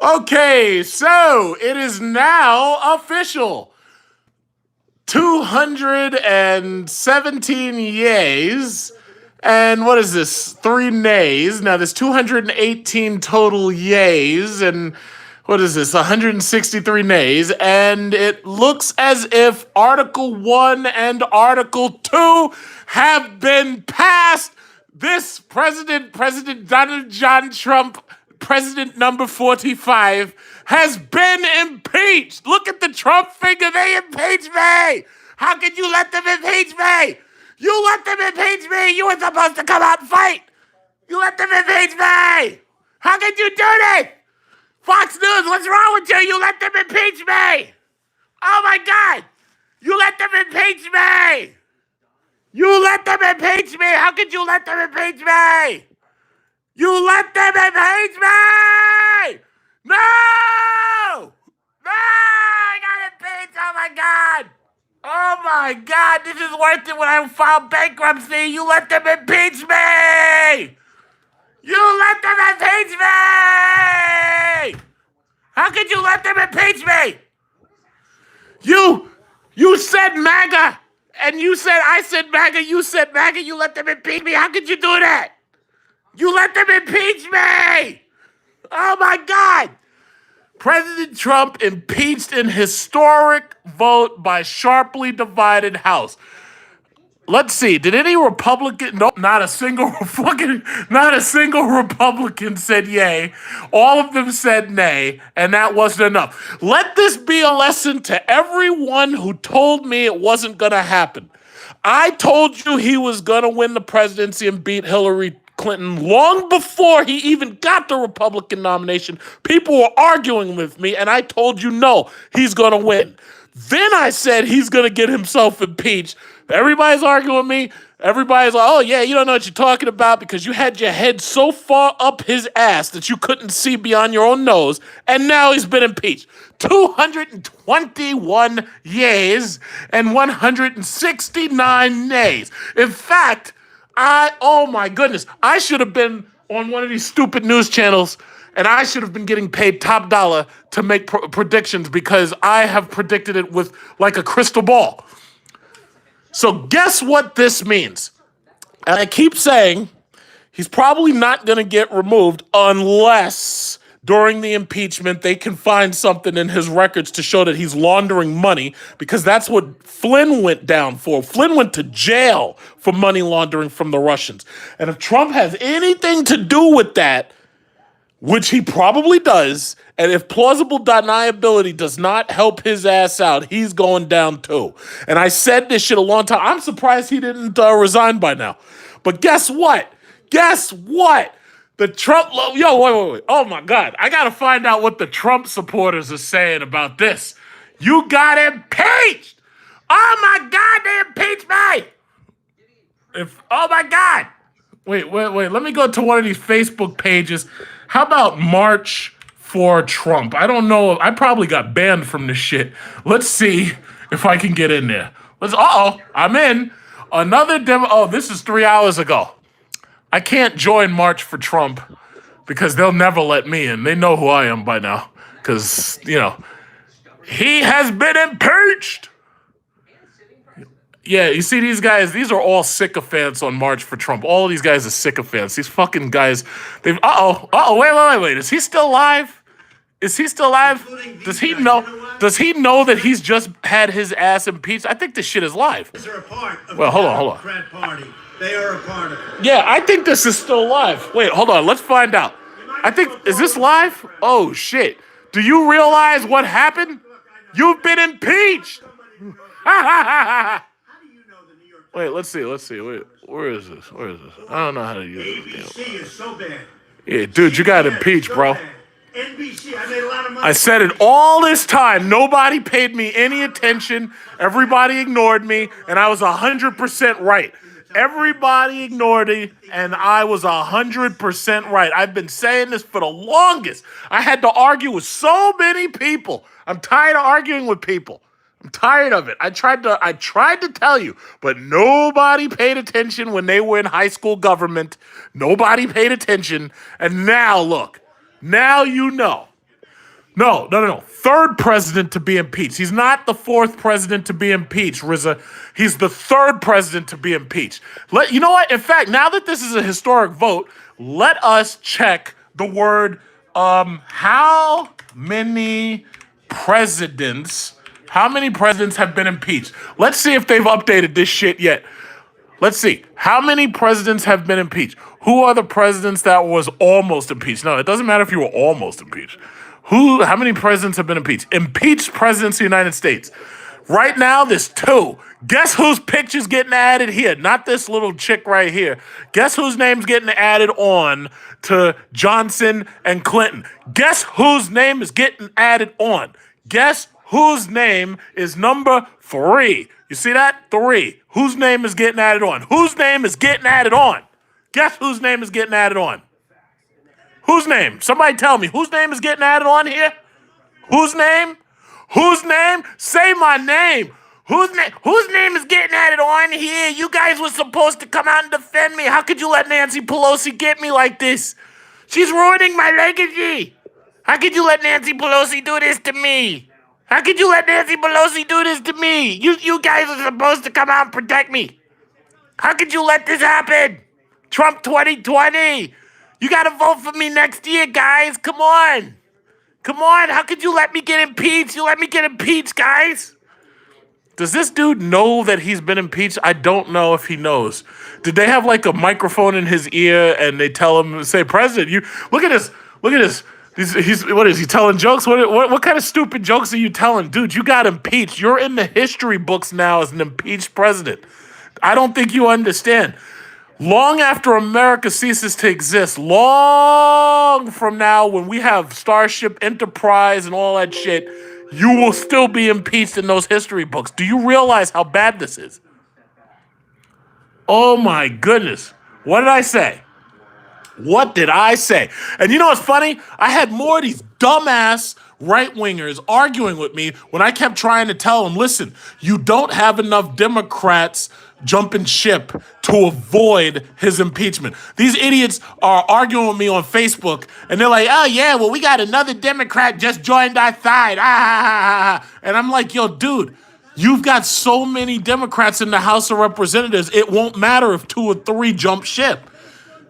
Okay, so it is now official. 217 yays. And what is this? 3 nays. Now there's 218 total yays. And what is this? 163 nays. And it looks as if Article 1 and Article 2 have been passed. This President Donald John Trump, President number 45, has been impeached. Look at the Trump finger. They impeached me. How could you let them impeach me? You let them impeach me. You were supposed to come out and fight. You let them impeach me. How could you do this? Fox News, what's wrong with you? You let them impeach me. Oh my God. You let them impeach me. You let them impeach me. How could you let them impeach me? You let them impeach me. No. No, I got impeached. Oh my God. Oh my God, this is worse than when I filed bankruptcy. You let them impeach me! You let them impeach me! How could you let them impeach me? You said MAGA, and I said MAGA, you said MAGA, you let them impeach me. How could you do that? You let them impeach me! Oh my God! President Trump impeached in historic vote by sharply divided House. Let's see. Did any Republican? No, not a single Republican said yay. All of them said nay, and that wasn't enough. Let this be a lesson to everyone who told me it wasn't going to happen. I told you he was going to win the presidency and beat Hillary Clinton long before he even got the Republican nomination. People were arguing with me, and I told you, no, he's going to win. Then I said he's going to get himself impeached. Everybody's arguing with me. Everybody's like, oh, yeah, you don't know what you're talking about because you had your head so far up his ass that you couldn't see beyond your own nose, and now he's been impeached. 221 yays and 169 nays. In fact, oh my goodness, I should have been on one of these stupid news channels and I should have been getting paid top dollar to make predictions because I have predicted it with like a crystal ball. So guess what this means? And I keep saying he's probably not going to get removed unless during the impeachment they can find something in his records to show that he's laundering money, because that's what Flynn went down for. Flynn went to jail for money laundering from the Russians. And if Trump has anything to do with that, which he probably does, and if plausible deniability does not help his ass out, he's going down too. And I said this shit a long time. I'm surprised he didn't resign by now. But guess what? Guess what? The Trump, wait. Oh my God. I got to find out what the Trump supporters are saying about this. You got impeached. Oh my God, they impeached me. Oh my God. Wait. Let me go to one of these Facebook pages. How about March for Trump? I don't know. I probably got banned from this shit. Let's see if I can get in there. I'm in. Another demo. Oh, this is 3 hours ago. I can't join March for Trump because they'll never let me in. They know who I am by now because, he has been impeached. Yeah, you see these guys, these are all sycophants on March for Trump. All of these guys are sycophants. These fucking guys, wait. Is he still alive? Is he still alive? Does he know that he's just had his ass impeached? I think this shit is live. Well, hold on. They are a part of it. Yeah, I think this is still live. Wait, hold on. Let's find out. Is this live? Oh, shit. Do you realize what happened? You've been impeached. Wait, let's see. Wait, where is this? I don't know how to use this. ABC is so bad. Yeah, dude, you got impeached, bro. NBC, I made a lot of money. I said it all this time. Nobody paid me any attention. Everybody ignored me, and I was 100% right. Everybody ignored me, and I was 100% right. I've been saying this for the longest. I had to argue with so many people. I'm tired of arguing with people. I'm tired of it. I tried to tell you, but nobody paid attention when they were in high school government. Nobody paid attention. And now look. Now you know. No. Third president to be impeached. He's not the fourth president to be impeached, Rizza. He's the third president to be impeached. You know what? In fact, now that this is a historic vote, let us check the word how many presidents have been impeached. Let's see if they've updated this shit yet. Let's see. How many presidents have been impeached? Who are the presidents that was almost impeached? No, it doesn't matter if you were almost impeached. How many presidents have been impeached? Impeached presidents of the United States. Right now, there's 2. Guess whose picture's getting added here? Not this little chick right here. Guess whose name's getting added on to Johnson and Clinton? Guess whose name is getting added on? Guess whose name is number 3? You see that? 3. Whose name is getting added on? Whose name is getting added on? Guess whose name is getting added on? Whose name? Somebody tell me. Whose name is getting added on here? Whose name? Whose name? Say my name. Whose name is getting added on here? You guys were supposed to come out and defend me. How could you let Nancy Pelosi get me like this? She's ruining my legacy. How could you let Nancy Pelosi do this to me? How could you let Nancy Pelosi do this to me? You guys are supposed to come out and protect me. How could you let this happen? Trump 2020. You got to vote for me next year, guys. Come on. How could you let me get impeached? You let me get impeached, guys. Does this dude know that he's been impeached? I don't know if he knows. Did they have like a microphone in his ear and they tell him, say, President, you look at this. What is he telling jokes? What kind of stupid jokes are you telling? Dude, you got impeached. You're in the history books now as an impeached president. I don't think you understand. Long after America ceases to exist, long from now when we have Starship Enterprise and all that shit, you will still be impeached in those history books. Do you realize how bad this is? Oh my goodness. What did I say? What did I say? And you know what's funny? I had more of these dumbass right-wingers arguing with me when I kept trying to tell them, listen, you don't have enough Democrats jumping ship to avoid his impeachment. These idiots are arguing with me on Facebook, and they're like, oh, yeah, well, we got another Democrat just joined our side. And I'm like, yo, dude, you've got so many Democrats in the House of Representatives, it won't matter if 2 or 3 jump ship.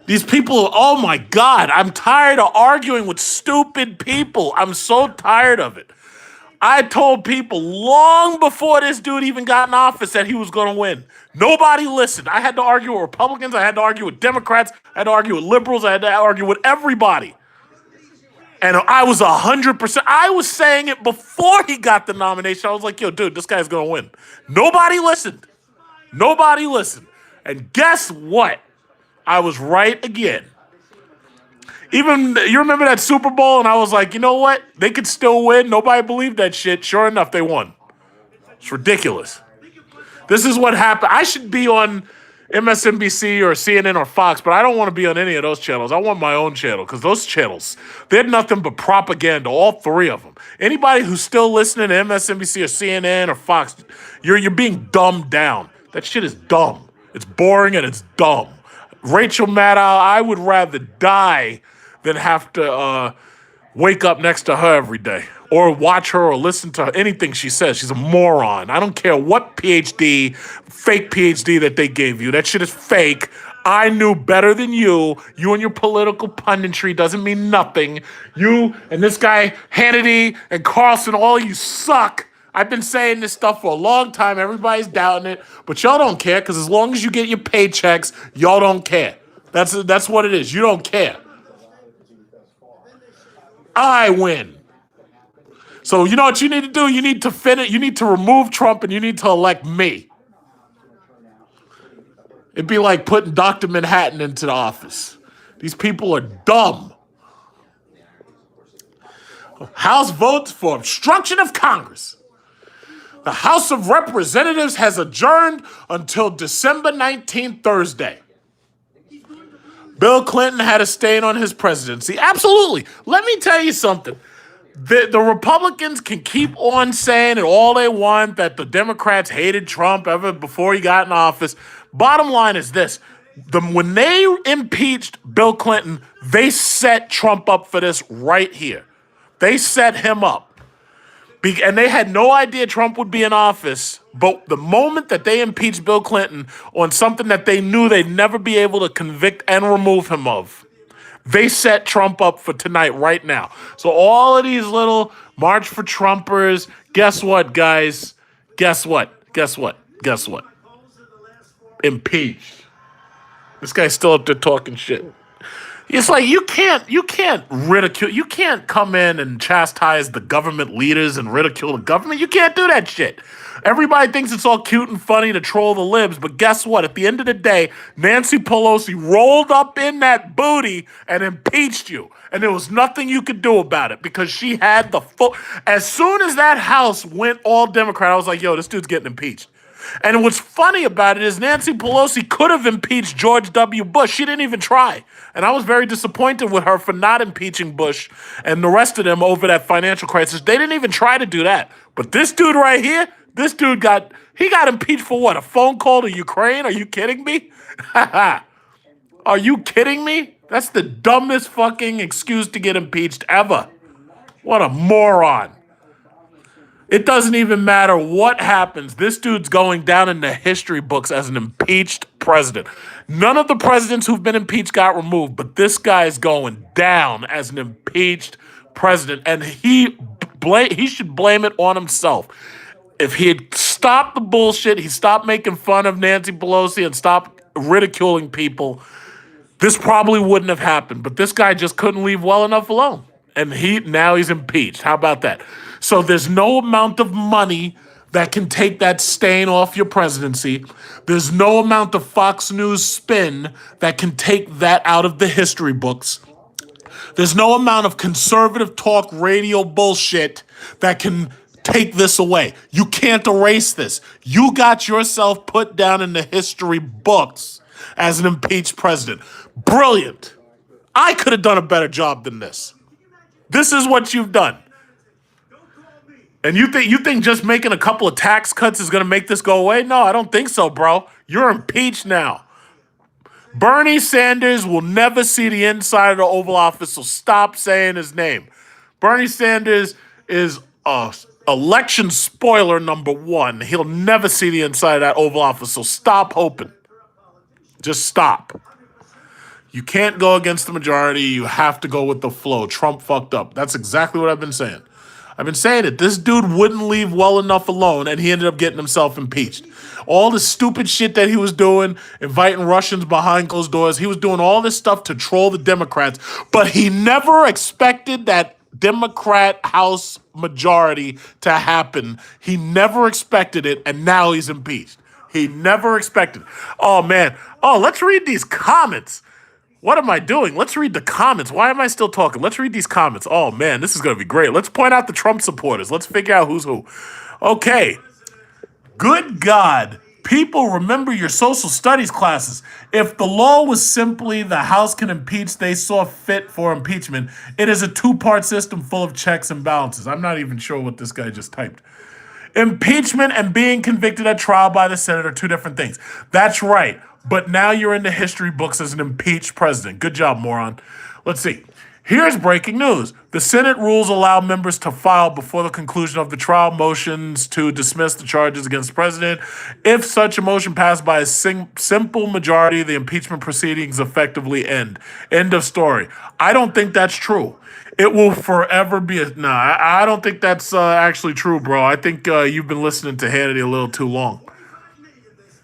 These people, oh my God, I'm tired of arguing with stupid people. I'm so tired of it. I told people long before this dude even got in office that he was going to win. Nobody listened. I had to argue with Republicans. I had to argue with Democrats. I had to argue with liberals. I had to argue with everybody. And I was 100%. I was saying it before he got the nomination. I was like, yo, dude, this guy's going to win. Nobody listened. And guess what? I was right again. Even, you remember that Super Bowl? And I was like, you know what? They could still win. Nobody believed that shit. Sure enough, they won. It's ridiculous. This is what happened. I should be on MSNBC or CNN or Fox, but I don't want to be on any of those channels. I want my own channel because those channels, they're nothing but propaganda, all 3 of them. Anybody who's still listening to MSNBC or CNN or Fox, you're being dumbed down. That shit is dumb. It's boring and it's dumb. Rachel Maddow, I would rather die than have to wake up next to her every day or watch her or listen to her, anything she says. She's a moron. I don't care what PhD, fake PhD that they gave you. That shit is fake. I knew better than you. You and your political punditry doesn't mean nothing. You and this guy, Hannity and Carlson, all you suck. I've been saying this stuff for a long time. Everybody's doubting it. But y'all don't care because as long as you get your paychecks, y'all don't care. That's what it is. You don't care. I win. So you know what you need to do? You need to finish. You need to remove Trump and you need to elect me. It'd be like putting Dr. Manhattan into the office. These people are dumb. House votes for obstruction of Congress. The House of Representatives has adjourned until December 19th, Thursday. Bill Clinton had a stain on his presidency. Absolutely. Let me tell you something. The Republicans can keep on saying it all they want, that the Democrats hated Trump ever before he got in office. Bottom line is this. When they impeached Bill Clinton, they set Trump up for this right here. They set him up. And they had no idea Trump would be in office. But the moment that they impeached Bill Clinton on something that they knew they'd never be able to convict and remove him of, they set Trump up for tonight, right now. So all of these little March for Trumpers, guess what, guys? Guess what? Guess what? Guess what? Impeached. This guy's still up there talking shit. It's like you can't ridicule, you can't come in and chastise the government leaders and ridicule the government. You can't do that shit. Everybody thinks it's all cute and funny to troll the libs, but guess what? At the end of the day, Nancy Pelosi rolled up in that booty and impeached you. And there was nothing you could do about it because she had the full. As soon as that House went all Democrat, I was like, yo, this dude's getting impeached. And what's funny about it is Nancy Pelosi could have impeached George W. Bush. She didn't even try. And I was very disappointed with her for not impeaching Bush and the rest of them over that financial crisis. They didn't even try to do that. But this dude right here, this dude got impeached for what? A phone call to Ukraine? Are you kidding me? Are you kidding me? That's the dumbest fucking excuse to get impeached ever. What a moron. It doesn't even matter what happens. This dude's going down in the history books as an impeached president. None of the presidents who've been impeached got removed, but this guy's going down as an impeached president, and he should blame it on himself. If he had stopped the bullshit, he stopped making fun of Nancy Pelosi and stopped ridiculing people, this probably wouldn't have happened. But this guy just couldn't leave well enough alone. And now he's impeached. How about that? So there's no amount of money that can take that stain off your presidency. There's no amount of Fox News spin that can take that out of the history books. There's no amount of conservative talk radio bullshit that can take this away. You can't erase this. You got yourself put down in the history books as an impeached president. Brilliant. I could have done a better job than this. This is what you've done. And you think just making a couple of tax cuts is going to make this go away? No, I don't think so, bro. You're impeached now. Bernie Sanders will never see the inside of the Oval Office, so stop saying his name. Bernie Sanders is election spoiler number one. He'll never see the inside of that Oval Office, so stop hoping. Just stop. You can't go against the majority. You have to go with the flow. Trump fucked up. That's exactly what I've been saying. I've been saying it. This dude wouldn't leave well enough alone, and he ended up getting himself impeached. All the stupid shit that he was doing, inviting Russians behind closed doors, he was doing all this stuff to troll the Democrats, but he never expected that Democrat House majority to happen. He never expected it, and now he's impeached. He never expected it. Oh, man. Oh, let's read these comments. What am I doing? Let's read the comments. Why am I still talking? Let's read these comments. Oh, man, this is going to be great. Let's point out the Trump supporters. Let's figure out who's who. Okay. Good God. People, remember your social studies classes. If the law was simply the House can impeach, they saw fit for impeachment, it is a two-part system full of checks and balances. I'm not even sure what this guy just typed. Impeachment and being convicted at trial by the Senate are two different things. That's right. But now you're in the history books as an impeached president. Good job, moron. Let's see. Here's breaking news. The Senate rules allow members to file before the conclusion of the trial motions to dismiss the charges against the president. If such a motion passed by a simple majority, the impeachment proceedings effectively end. End of story. I don't think that's true. It will forever be I don't think that's actually true, bro. I think you've been listening to Hannity a little too long.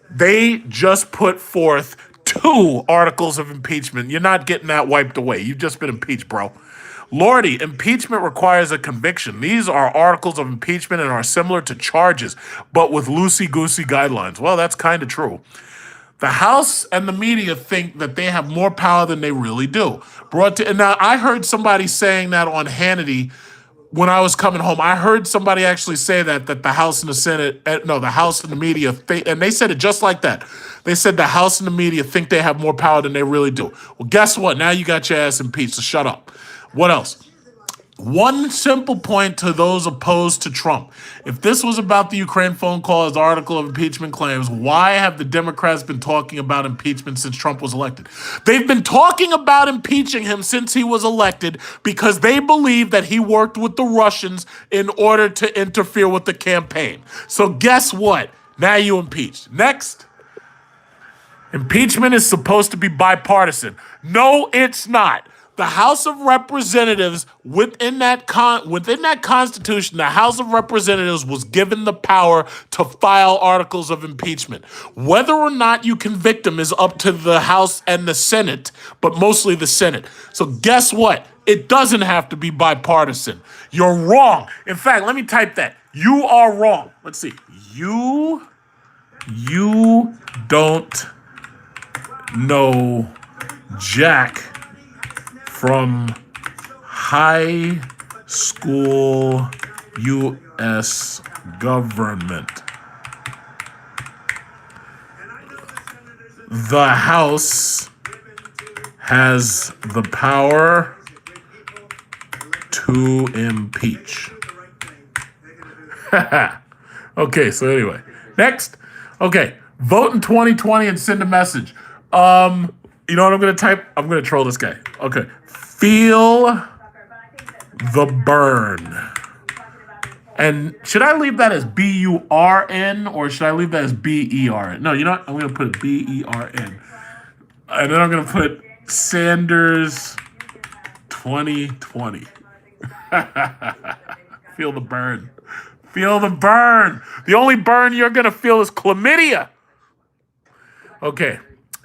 They just put forth 2 articles of impeachment. You're not getting that wiped away. You've just been impeached, bro. Lordy, impeachment requires a conviction. These are articles of impeachment and are similar to charges, but with loosey-goosey guidelines. Well, that's kind of true. The House and the media think that they have more power than they really do. Now, I heard somebody saying that on Hannity when I was coming home. I heard somebody actually say that the House and the Senate, the House and the media, and they said it just like that. They said the House and the media think they have more power than they really do. Well, guess what? Now you got your ass impeached, so shut up. What else? One simple point to those opposed to Trump. If this was about the Ukraine phone call as article of impeachment claims, why have the Democrats been talking about impeachment since Trump was elected? They've been talking about impeaching him since he was elected because they believe that he worked with the Russians in order to interfere with the campaign. So guess what? Now you impeached. Next. Impeachment is supposed to be bipartisan. No, it's not. The House of Representatives, within that Constitution, the House of Representatives was given the power to file articles of impeachment. Whether or not you convict them is up to the House and the Senate, but mostly the Senate. So guess what? It doesn't have to be bipartisan. You're wrong. In fact, let me type that. You are wrong. Let's see. You don't know jack from high school U.S. government. The House has the power to impeach. Okay, so anyway. Next. Okay. Vote in 2020 and send a message. You know what I'm going to type? I'm going to troll this guy. Okay. Feel the burn. And should I leave that as B-U-R-N or should I leave that as B-E-R-N? No, you know what? I'm going to put B-E-R-N. And then I'm going to put Sanders 2020. Feel the burn. Feel the burn. The only burn you're going to feel is chlamydia. Okay.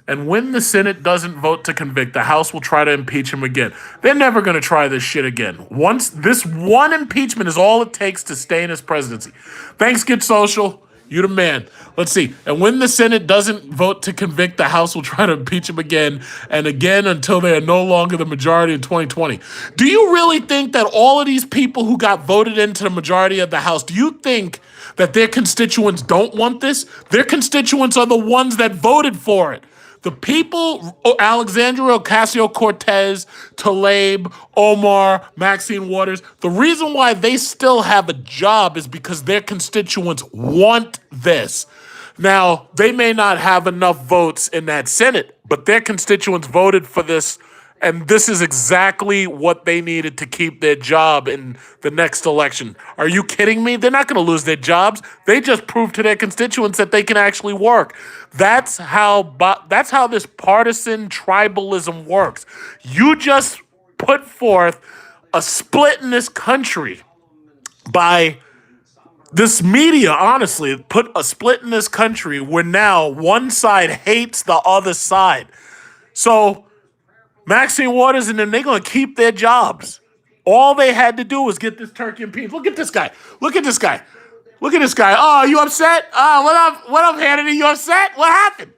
And when the Senate doesn't vote to convict, the House will try to impeach him again. They're never going to try this shit again. Once this one impeachment is all it takes to stay in his presidency. Thanks, Get Social. You the man. Let's see. And when the Senate doesn't vote to convict, the House will try to impeach him again and again until they are no longer the majority in 2020. Do you really think that all of these people who got voted into the majority of the House, do you think that their constituents don't want this? Their constituents are the ones that voted for it. The people, Alexandria Ocasio-Cortez, Tlaib, Omar, Maxine Waters, the reason why they still have a job is because their constituents want this. Now, they may not have enough votes in that Senate, but their constituents voted for this, and this is exactly what they needed to keep their job in the next election. Are you kidding me? They're not going to lose their jobs. They just proved to their constituents that they can actually work. That's how this partisan tribalism works. You just put forth a split in this country by this media, honestly, put a split in this country where now one side hates the other side. So Maxine Waters and them, they're going to keep their jobs. All they had to do was get this turkey and peas. Look at this guy. Look at this guy. Look at this guy. Oh, you upset? What up, Hannity? You upset? What happened?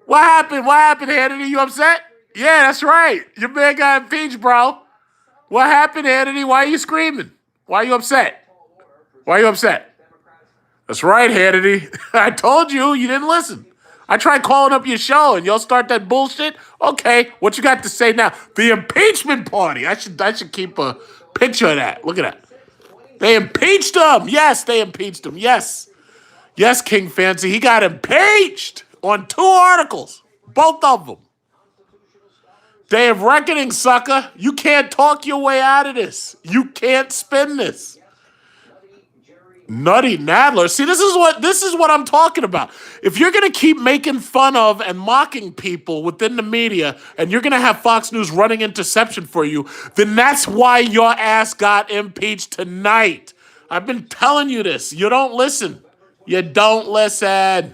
What happened, Hannity? You upset? Yeah, that's right. Your man got impeached, bro. What happened, Hannity? Why are you screaming? Why are you upset? Why are you upset? That's right, Hannity. I told you, you didn't listen. I tried calling up your show and y'all start that bullshit. Okay, what you got to say now? The impeachment party. I should keep a picture of that. Look at that. They impeached him. Yes, they impeached him. Yes. Yes, King Fancy. He got impeached on 2 articles. Both of them. Day of reckoning, sucker. You can't talk your way out of this. You can't spin this. Nutty Nadler. See, this is what I'm talking about. If you're going to keep making fun of and mocking people within the media and you're going to have Fox News running interception for you, then that's why your ass got impeached tonight. I've been telling you this. You don't listen. You don't listen.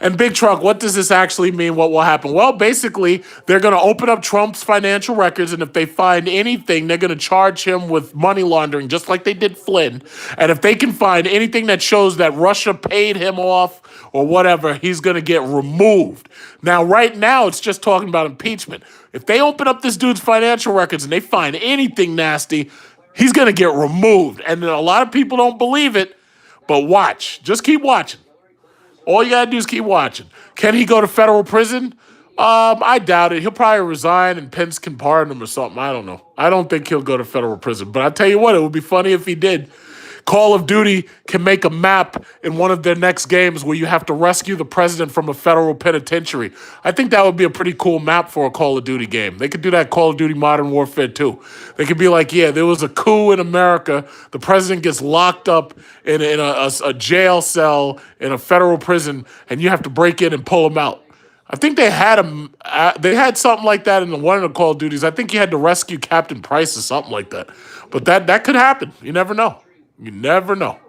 And Big Truck, what does this actually mean? What will happen? Well, basically, they're going to open up Trump's financial records, and if they find anything, they're going to charge him with money laundering, just like they did Flynn. And if they can find anything that shows that Russia paid him off or whatever, he's going to get removed. Now, right now, it's just talking about impeachment. If they open up this dude's financial records and they find anything nasty, he's going to get removed. And a lot of people don't believe it, but watch. Just keep watching. All you got to do is keep watching. Can he go to federal prison? I doubt it. He'll probably resign and Pence can pardon him or something. I don't know. I don't think he'll go to federal prison. But I tell you what, it would be funny if he did. Call of Duty can make a map in one of their next games where you have to rescue the president from a federal penitentiary. I think that would be a pretty cool map for a Call of Duty game. They could do that Call of Duty Modern Warfare 2. They could be like, yeah, there was a coup in America. The president gets locked up in a jail cell in a federal prison, and you have to break in and pull him out. I think they had something like that in one of the Call of Duties. I think you had to rescue Captain Price or something like that. But that could happen. You never know. You never know.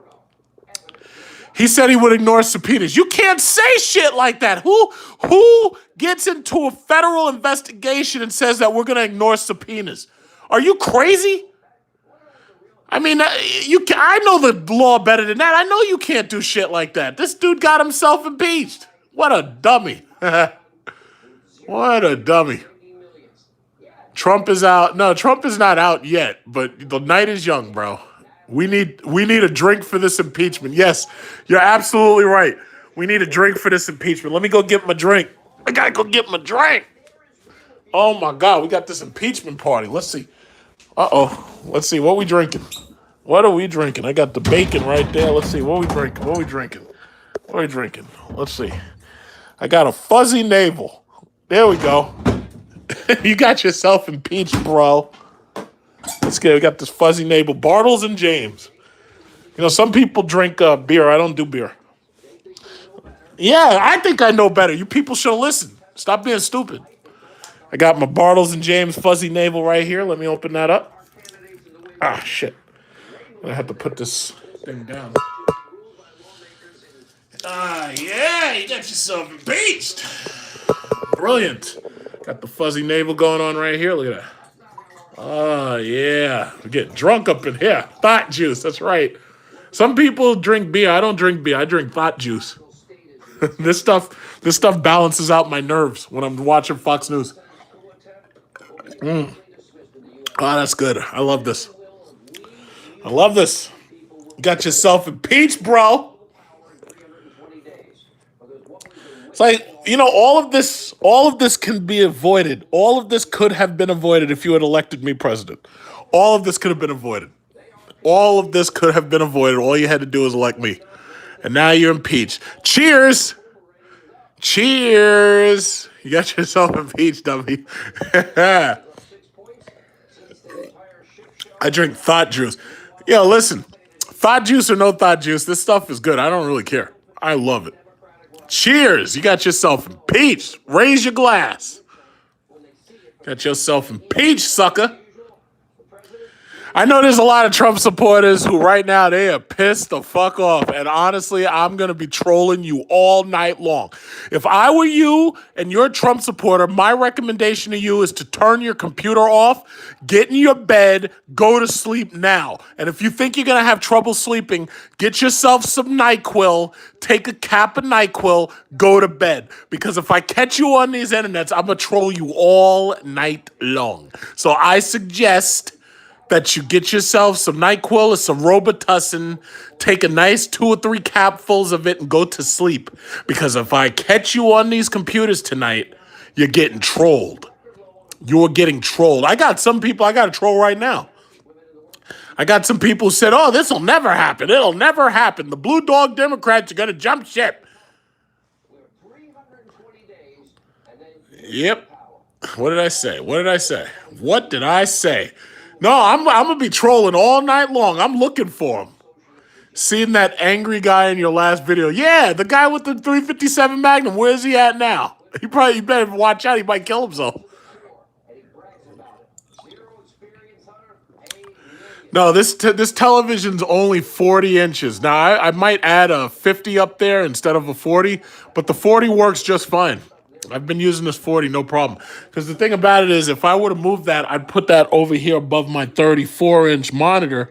He said he would ignore subpoenas. You can't say shit like that. Who gets into a federal investigation and says that we're going to ignore subpoenas? Are you crazy? I mean, I know the law better than that. I know you can't do shit like that. This dude got himself impeached. What a dummy. What a dummy. Trump is out. No, Trump is not out yet, but the night is young, bro. We need a drink for this impeachment. Yes, you're absolutely right. We need a drink for this impeachment. Let me go get my drink. I gotta go get my drink. Oh my God, we got this impeachment party. Let's see. Let's see. What we drinking? What are we drinking? I got the bacon right there. Let's see. What we drinking? What we drinking? What are we drinking? Let's see. I got a fuzzy navel. There we go. You got yourself impeached, bro. Let's get. We got this fuzzy navel. Bartles and James. You know, some people drink beer. I don't do beer. Yeah, I think I know better. You people should listen. Stop being stupid. I got my Bartles and James fuzzy navel right here. Let me open that up. Ah, shit. I have to put this thing down. Ah, yeah, you got yourself impeached. Brilliant. Got the fuzzy navel going on right here. Look at that. Oh, yeah. We're getting drunk up in here. Thought juice. That's right. Some people drink beer. I don't drink beer. I drink thought juice. This stuff balances out my nerves when I'm watching Fox News. Oh, that's good. I love this. I love this. You got yourself impeached, bro. It's like, you know, all of this can be avoided. All of this could have been avoided if you had elected me president. All of this could have been avoided. All of this could have been avoided. All you had to do was elect me. And now you're impeached. Cheers. Cheers. You got yourself impeached, dummy. I drink thought juice. Yo, listen. Thought juice or no thought juice, this stuff is good. I don't really care. I love it. Cheers. You got yourself impeached. Raise your glass. Got yourself impeached, sucker. I know there's a lot of Trump supporters who right now they are pissed the fuck off. And honestly, I'm going to be trolling you all night long. If I were you and you're a Trump supporter, my recommendation to you is to turn your computer off, get in your bed, go to sleep now. And if you think you're going to have trouble sleeping, get yourself some NyQuil, take a cap of NyQuil, go to bed. Because if I catch you on these internets, I'm going to troll you all night long. So I suggest that you get yourself some NyQuil or some Robitussin, take a nice 2 or 3 capfuls of it and go to sleep. Because if I catch you on these computers tonight, you're getting trolled. You're getting trolled. I got some people I got to troll right now. I got some people who said, oh, this will never happen. It'll never happen. The Blue Dog Democrats are going to jump ship. Yep. What did I say? What did I say? What did I say? No, I'm going to be trolling all night long. I'm looking for him. Seeing that angry guy in your last video. Yeah, the guy with the 357 Magnum. Where's he at now? You better watch out. He might kill himself. No, this television's only 40 inches. Now, I might add a 50 up there instead of a 40, but the 40 works just fine. I've been using this 40, no problem. Because the thing about it is, if I were to move that, I'd put that over here above my 34-inch monitor,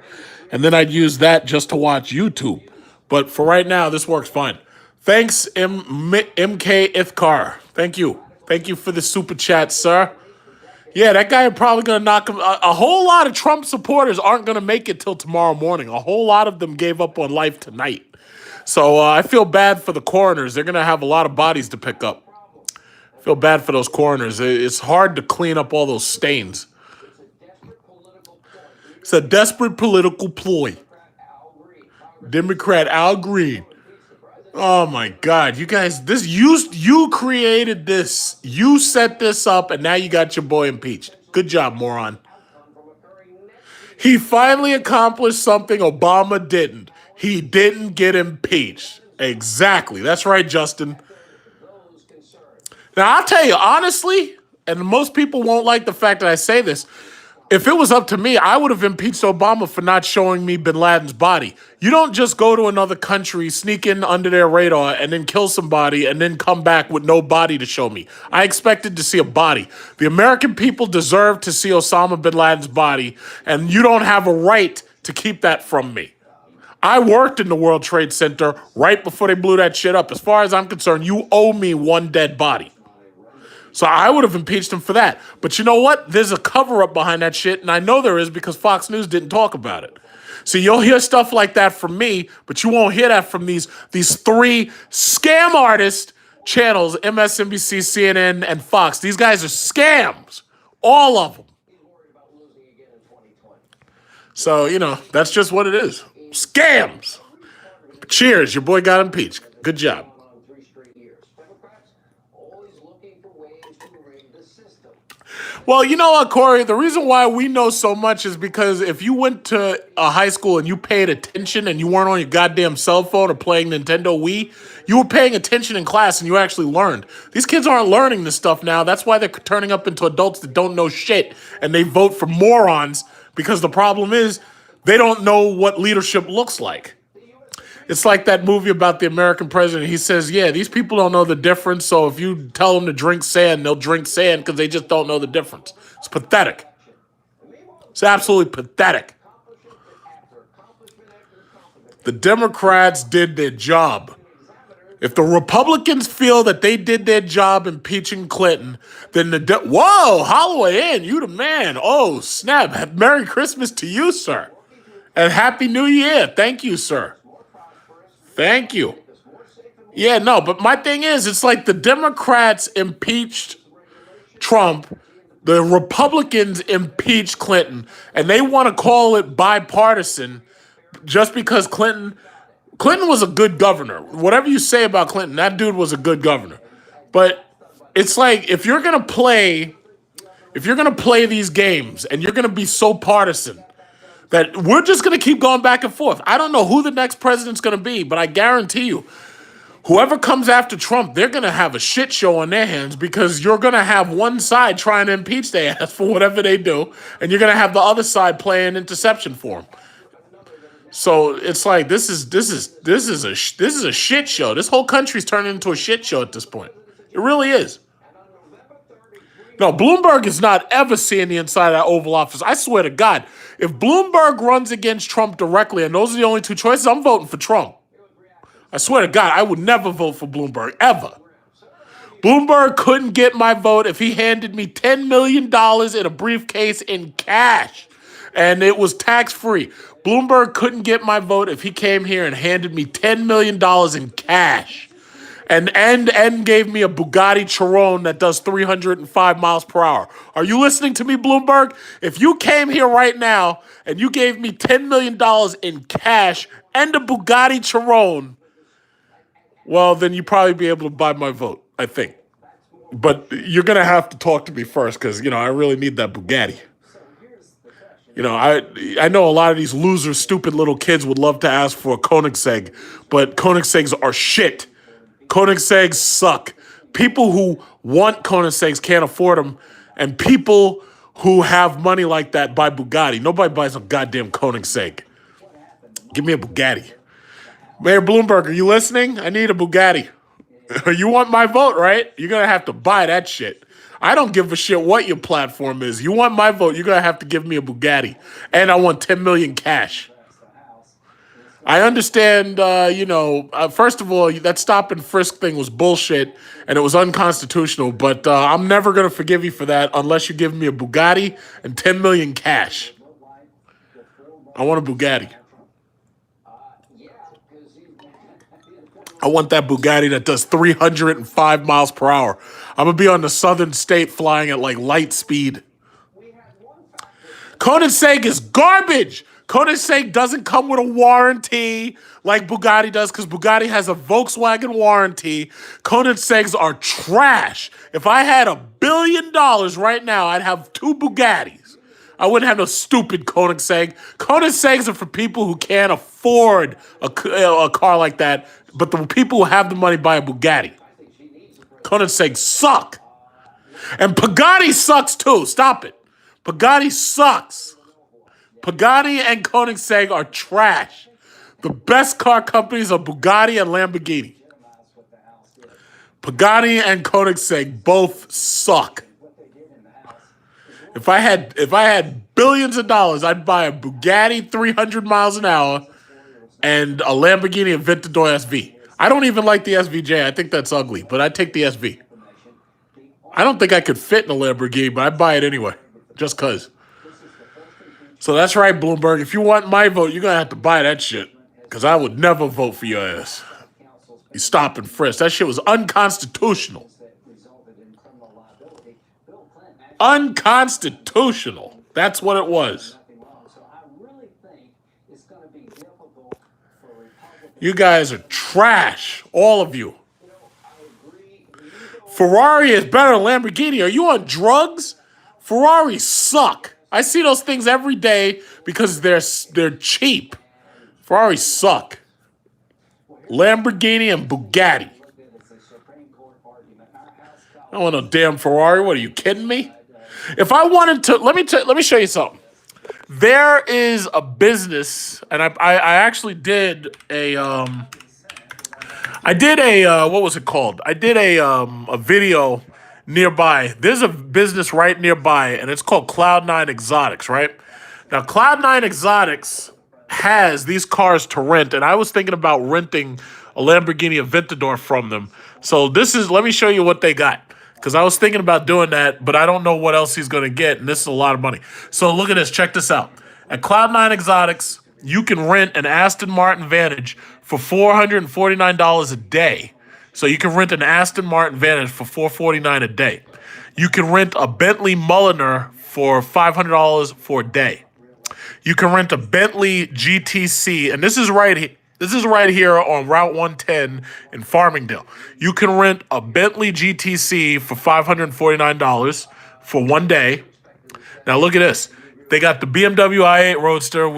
and then I'd use that just to watch YouTube. But for right now, this works fine. Thanks, MK Ithkar. Thank you. Thank you for the super chat, sir. Yeah, that guy probably going to knock him. A whole lot of Trump supporters aren't going to make it till tomorrow morning. A whole lot of them gave up on life tonight. So I feel bad for the coroners. They're going to have a lot of bodies to pick up. Feel bad for those coroners. It's hard to clean up all those stains. It's a desperate political ploy. Democrat Al Green. Oh my God, you guys! You created this. You set this up, and now you got your boy impeached. Good job, moron. He finally accomplished something Obama didn't. He didn't get impeached. Exactly. That's right, Justin. Now, I'll tell you, honestly, and most people won't like the fact that I say this, if it was up to me, I would have impeached Obama for not showing me bin Laden's body. You don't just go to another country, sneak in under their radar, and then kill somebody, and then come back with no body to show me. I expected to see a body. The American people deserve to see Osama bin Laden's body, and you don't have a right to keep that from me. I worked in the World Trade Center right before they blew that shit up. As far as I'm concerned, you owe me one dead body. So I would have impeached him for that. But you know what? There's a cover-up behind that shit, and I know there is because Fox News didn't talk about it. So you'll hear stuff like that from me, but you won't hear that from these three scam artist channels, MSNBC, CNN, and Fox. These guys are scams. All of them. So, that's just what it is. Scams. Cheers, your boy got impeached. Good job. Well, you know what, Corey? The reason why we know so much is because if you went to a high school and you paid attention and you weren't on your goddamn cell phone or playing Nintendo Wii, you were paying attention in class and you actually learned. These kids aren't learning this stuff now. That's why they're turning up into adults that don't know shit and they vote for morons because the problem is they don't know what leadership looks like. It's like that movie about the American president. He says, yeah, these people don't know the difference, so if you tell them to drink sand, they'll drink sand because they just don't know the difference. It's pathetic. It's absolutely pathetic. The Democrats did their job. If the Republicans feel that they did their job impeaching Clinton, then whoa, Holloway Inn, you the man. Oh, snap. Merry Christmas to you, sir. And Happy New Year. Thank you, sir. Thank you. Yeah, no, but my thing is, it's like the Democrats impeached Trump, the Republicans impeached Clinton, and they want to call it bipartisan just because Clinton was a good governor. Whatever you say about Clinton, that dude was a good governor. But it's like if you're gonna play these games and you're gonna be so partisan that we're just going to keep going back and forth. I don't know who the next president's going to be, but I guarantee you, whoever comes after Trump, they're going to have a shit show on their hands because you're going to have one side trying to impeach their ass for whatever they do, and you're going to have the other side playing interception for them. So it's like this is a shit show. This whole country's turning into a shit show at this point. It really is. No, Bloomberg is not ever seeing the inside of that Oval Office. I swear to God, if Bloomberg runs against Trump directly, and those are the only two choices, I'm voting for Trump. I swear to God, I would never vote for Bloomberg, ever. Bloomberg couldn't get my vote if he handed me $10 million in a briefcase in cash, and it was tax-free. Bloomberg couldn't get my vote if he came here and handed me $10 million in cash. And gave me a Bugatti Chiron that does 305 miles per hour. Are you listening to me, Bloomberg? If you came here right now and you gave me $10 million in cash and a Bugatti Chiron, well, then you'd probably be able to buy my vote, I think. But you're going to have to talk to me first because, I really need that Bugatti. I know a lot of these loser, stupid little kids would love to ask for a Koenigsegg, but Koenigsegg's are shit. Koenigsegg's suck. People who want Koenigsegg's can't afford them, and people who have money like that buy Bugatti. Nobody buys a goddamn Koenigsegg. Give me a Bugatti. Mayor Bloomberg, are you listening? I need a Bugatti. You want my vote, right? You're going to have to buy that shit. I don't give a shit what your platform is. You want my vote, you're going to have to give me a Bugatti. And I want $10 million cash. I understand, first of all, that stop and frisk thing was bullshit and it was unconstitutional, but I'm never going to forgive you for that unless you give me a Bugatti and $10 million cash. I want a Bugatti. I want that Bugatti that does 305 miles per hour. I'm going to be on the southern state flying at like light speed. Koenigsegg is garbage. Koenigsegg doesn't come with a warranty like Bugatti does because Bugatti has a Volkswagen warranty. Koenigsegg's are trash. If I had $1 billion right now, I'd have 2 Bugattis. I wouldn't have no stupid Koenigsegg. Koenigsegg's are for people who can't afford a car like that, but the people who have the money buy a Bugatti. Koenigsegg suck. And Pagani sucks too. Stop it. Pagani sucks. Pagani and Koenigsegg are trash. The best car companies are Bugatti and Lamborghini. Pagani and Koenigsegg both suck. If I had billions of dollars, I'd buy a Bugatti 300 miles an hour and a Lamborghini Aventador SV. I don't even like the SVJ. I think that's ugly, but I'd take the SV. I don't think I could fit in a Lamborghini, but I'd buy it anyway, just cause. So that's right, Bloomberg. If you want my vote, you're gonna have to buy that shit, cause I would never vote for your ass. You stop and frisk. That shit was unconstitutional. Unconstitutional. That's what it was. You guys are trash, all of you. Ferrari is better than Lamborghini. Are you on drugs? Ferraris suck. I see those things every day because they're cheap. Ferraris suck. Lamborghini and Bugatti. I don't want no damn Ferrari. What, are you kidding me? If I wanted to, let me show you something. There is a business, and I actually did a what was it called? I did a video nearby. There's a business right nearby, and it's called Cloud9 Exotics, right? Now, Cloud9 Exotics has these cars to rent, and I was thinking about renting a Lamborghini Aventador from them. So let me show you what they got. Because I was thinking about doing that, but I don't know what else he's going to get, and this is a lot of money. So look at this. Check this out. At Cloud9 Exotics, you can rent an Aston Martin Vantage for $449 a day. So you can rent an Aston Martin Vantage for $449 a day. You can rent a Bentley Mulliner for $500 for a day. You can rent a Bentley GTC, and this is right here. This is right here on Route 110 in Farmingdale. You can rent a Bentley GTC for $549 for one day. Now look at this. They got the BMW i8 Roadster,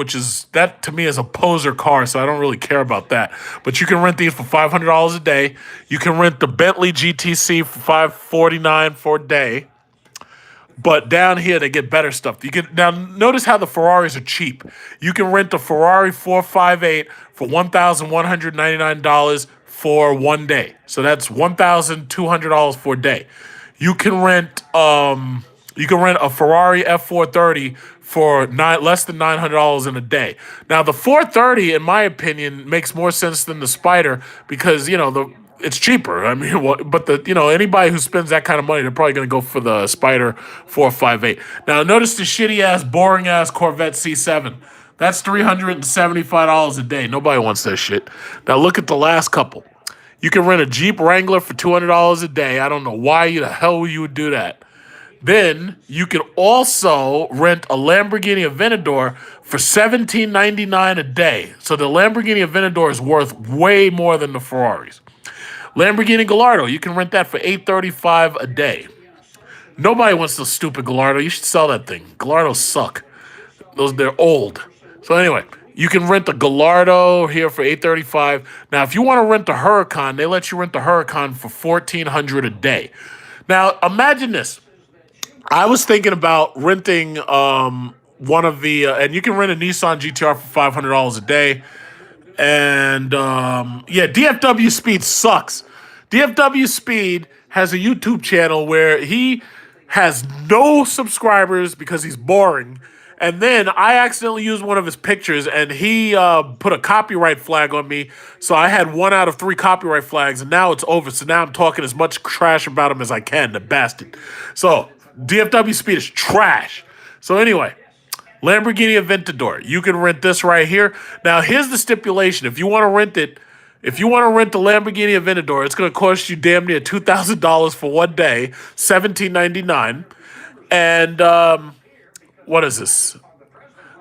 that to me is a poser car, so I don't really care about that. But you can rent these for $500 a day. You can rent the Bentley GTC for $549 for a day. But down here, they get better stuff. Now, notice how the Ferraris are cheap. You can rent a Ferrari 458 for $1,199 for one day. So that's $1,200 for a day. You can rent a Ferrari F430 for less than $900 in a day. Now, the 430, in my opinion, makes more sense than the Spider because, it's cheaper. I mean, anybody who spends that kind of money, they're probably going to go for the Spider 458. Now, notice the shitty-ass, boring-ass Corvette C7. That's $375 a day. Nobody wants that shit. Now, look at the last couple. You can rent a Jeep Wrangler for $200 a day. I don't know why the hell you would do that. Then, you can also rent a Lamborghini Aventador for $1,799 a day. So, the Lamborghini Aventador is worth way more than the Ferraris. Lamborghini Gallardo, you can rent that for $835 a day. Nobody wants the stupid Gallardo. You should sell that thing. Gallardos suck. They're old. So anyway, you can rent a Gallardo here for $835. Now, if you want to rent a Huracan, they let you rent the Huracan for $1,400 a day. Now, imagine this. I was thinking about renting one of the, and you can rent a Nissan GTR for $500 a day. And, DFW Speed sucks. DFW Speed has a YouTube channel where he has no subscribers because he's boring. And then I accidentally used one of his pictures, and he put a copyright flag on me. So I had 1 out of 3 copyright flags, and now it's over. So now I'm talking as much trash about him as I can, the bastard. So DFW Speed is trash. So anyway, Lamborghini Aventador. You can rent this right here. Now, here's the stipulation. If you want to rent it, If you want to rent the Lamborghini Aventador, it's going to cost you damn near $2,000 for one day, $17.99. And what is this?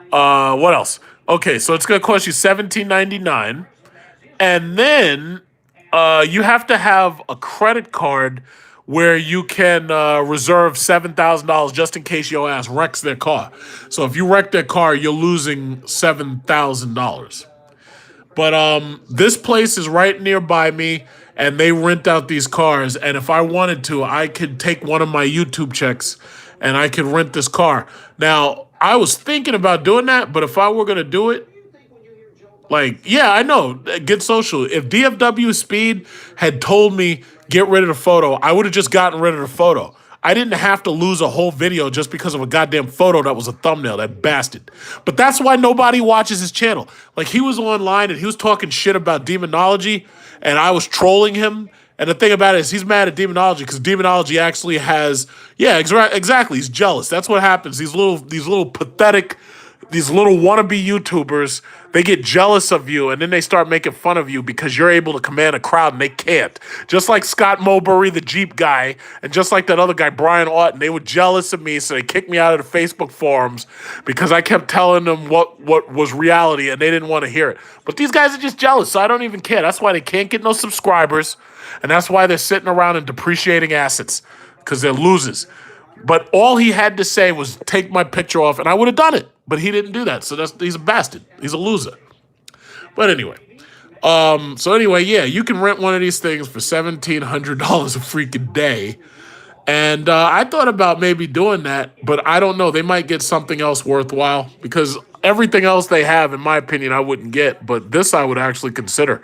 What else? Okay, so it's going to cost you $17.99. And then you have to have a credit card where you can reserve $7,000 just in case your ass wrecks their car. So if you wreck their car, you're losing $7,000. But this place is right nearby me, and they rent out these cars. And if I wanted to, I could take one of my YouTube checks, and I could rent this car. Now, I was thinking about doing that, but if I were gonna do it, like, yeah, I know, get social. If DFW Speed had told me get rid of the photo, I would have just gotten rid of the photo. I didn't have to lose a whole video just because of a goddamn photo that was a thumbnail, that bastard. But that's why nobody watches his channel. Like, he was online and he was talking shit about demonology, and I was trolling him. And the thing about it is he's mad at demonology because demonology actually has, yeah, exactly. He's jealous. That's what happens. These little pathetic, these little wannabe YouTubers, they get jealous of you and then they start making fun of you because you're able to command a crowd and they can't. Just like Scott Mulberry, the Jeep guy, and just like that other guy, Brian Orton, they were jealous of me, so they kicked me out of the Facebook forums because I kept telling them what was reality and they didn't want to hear it. But these guys are just jealous, so I don't even care. That's why they can't get no subscribers, and that's why they're sitting around and depreciating assets, because they're losers. But all he had to say was take my picture off, and I would have done it. But he didn't do that, so he's a bastard. He's a loser. But anyway, yeah, you can rent one of these things for $1,700 a freaking day. And I thought about maybe doing that, but I don't know. They might get something else worthwhile because everything else they have, in my opinion, I wouldn't get. But this I would actually consider.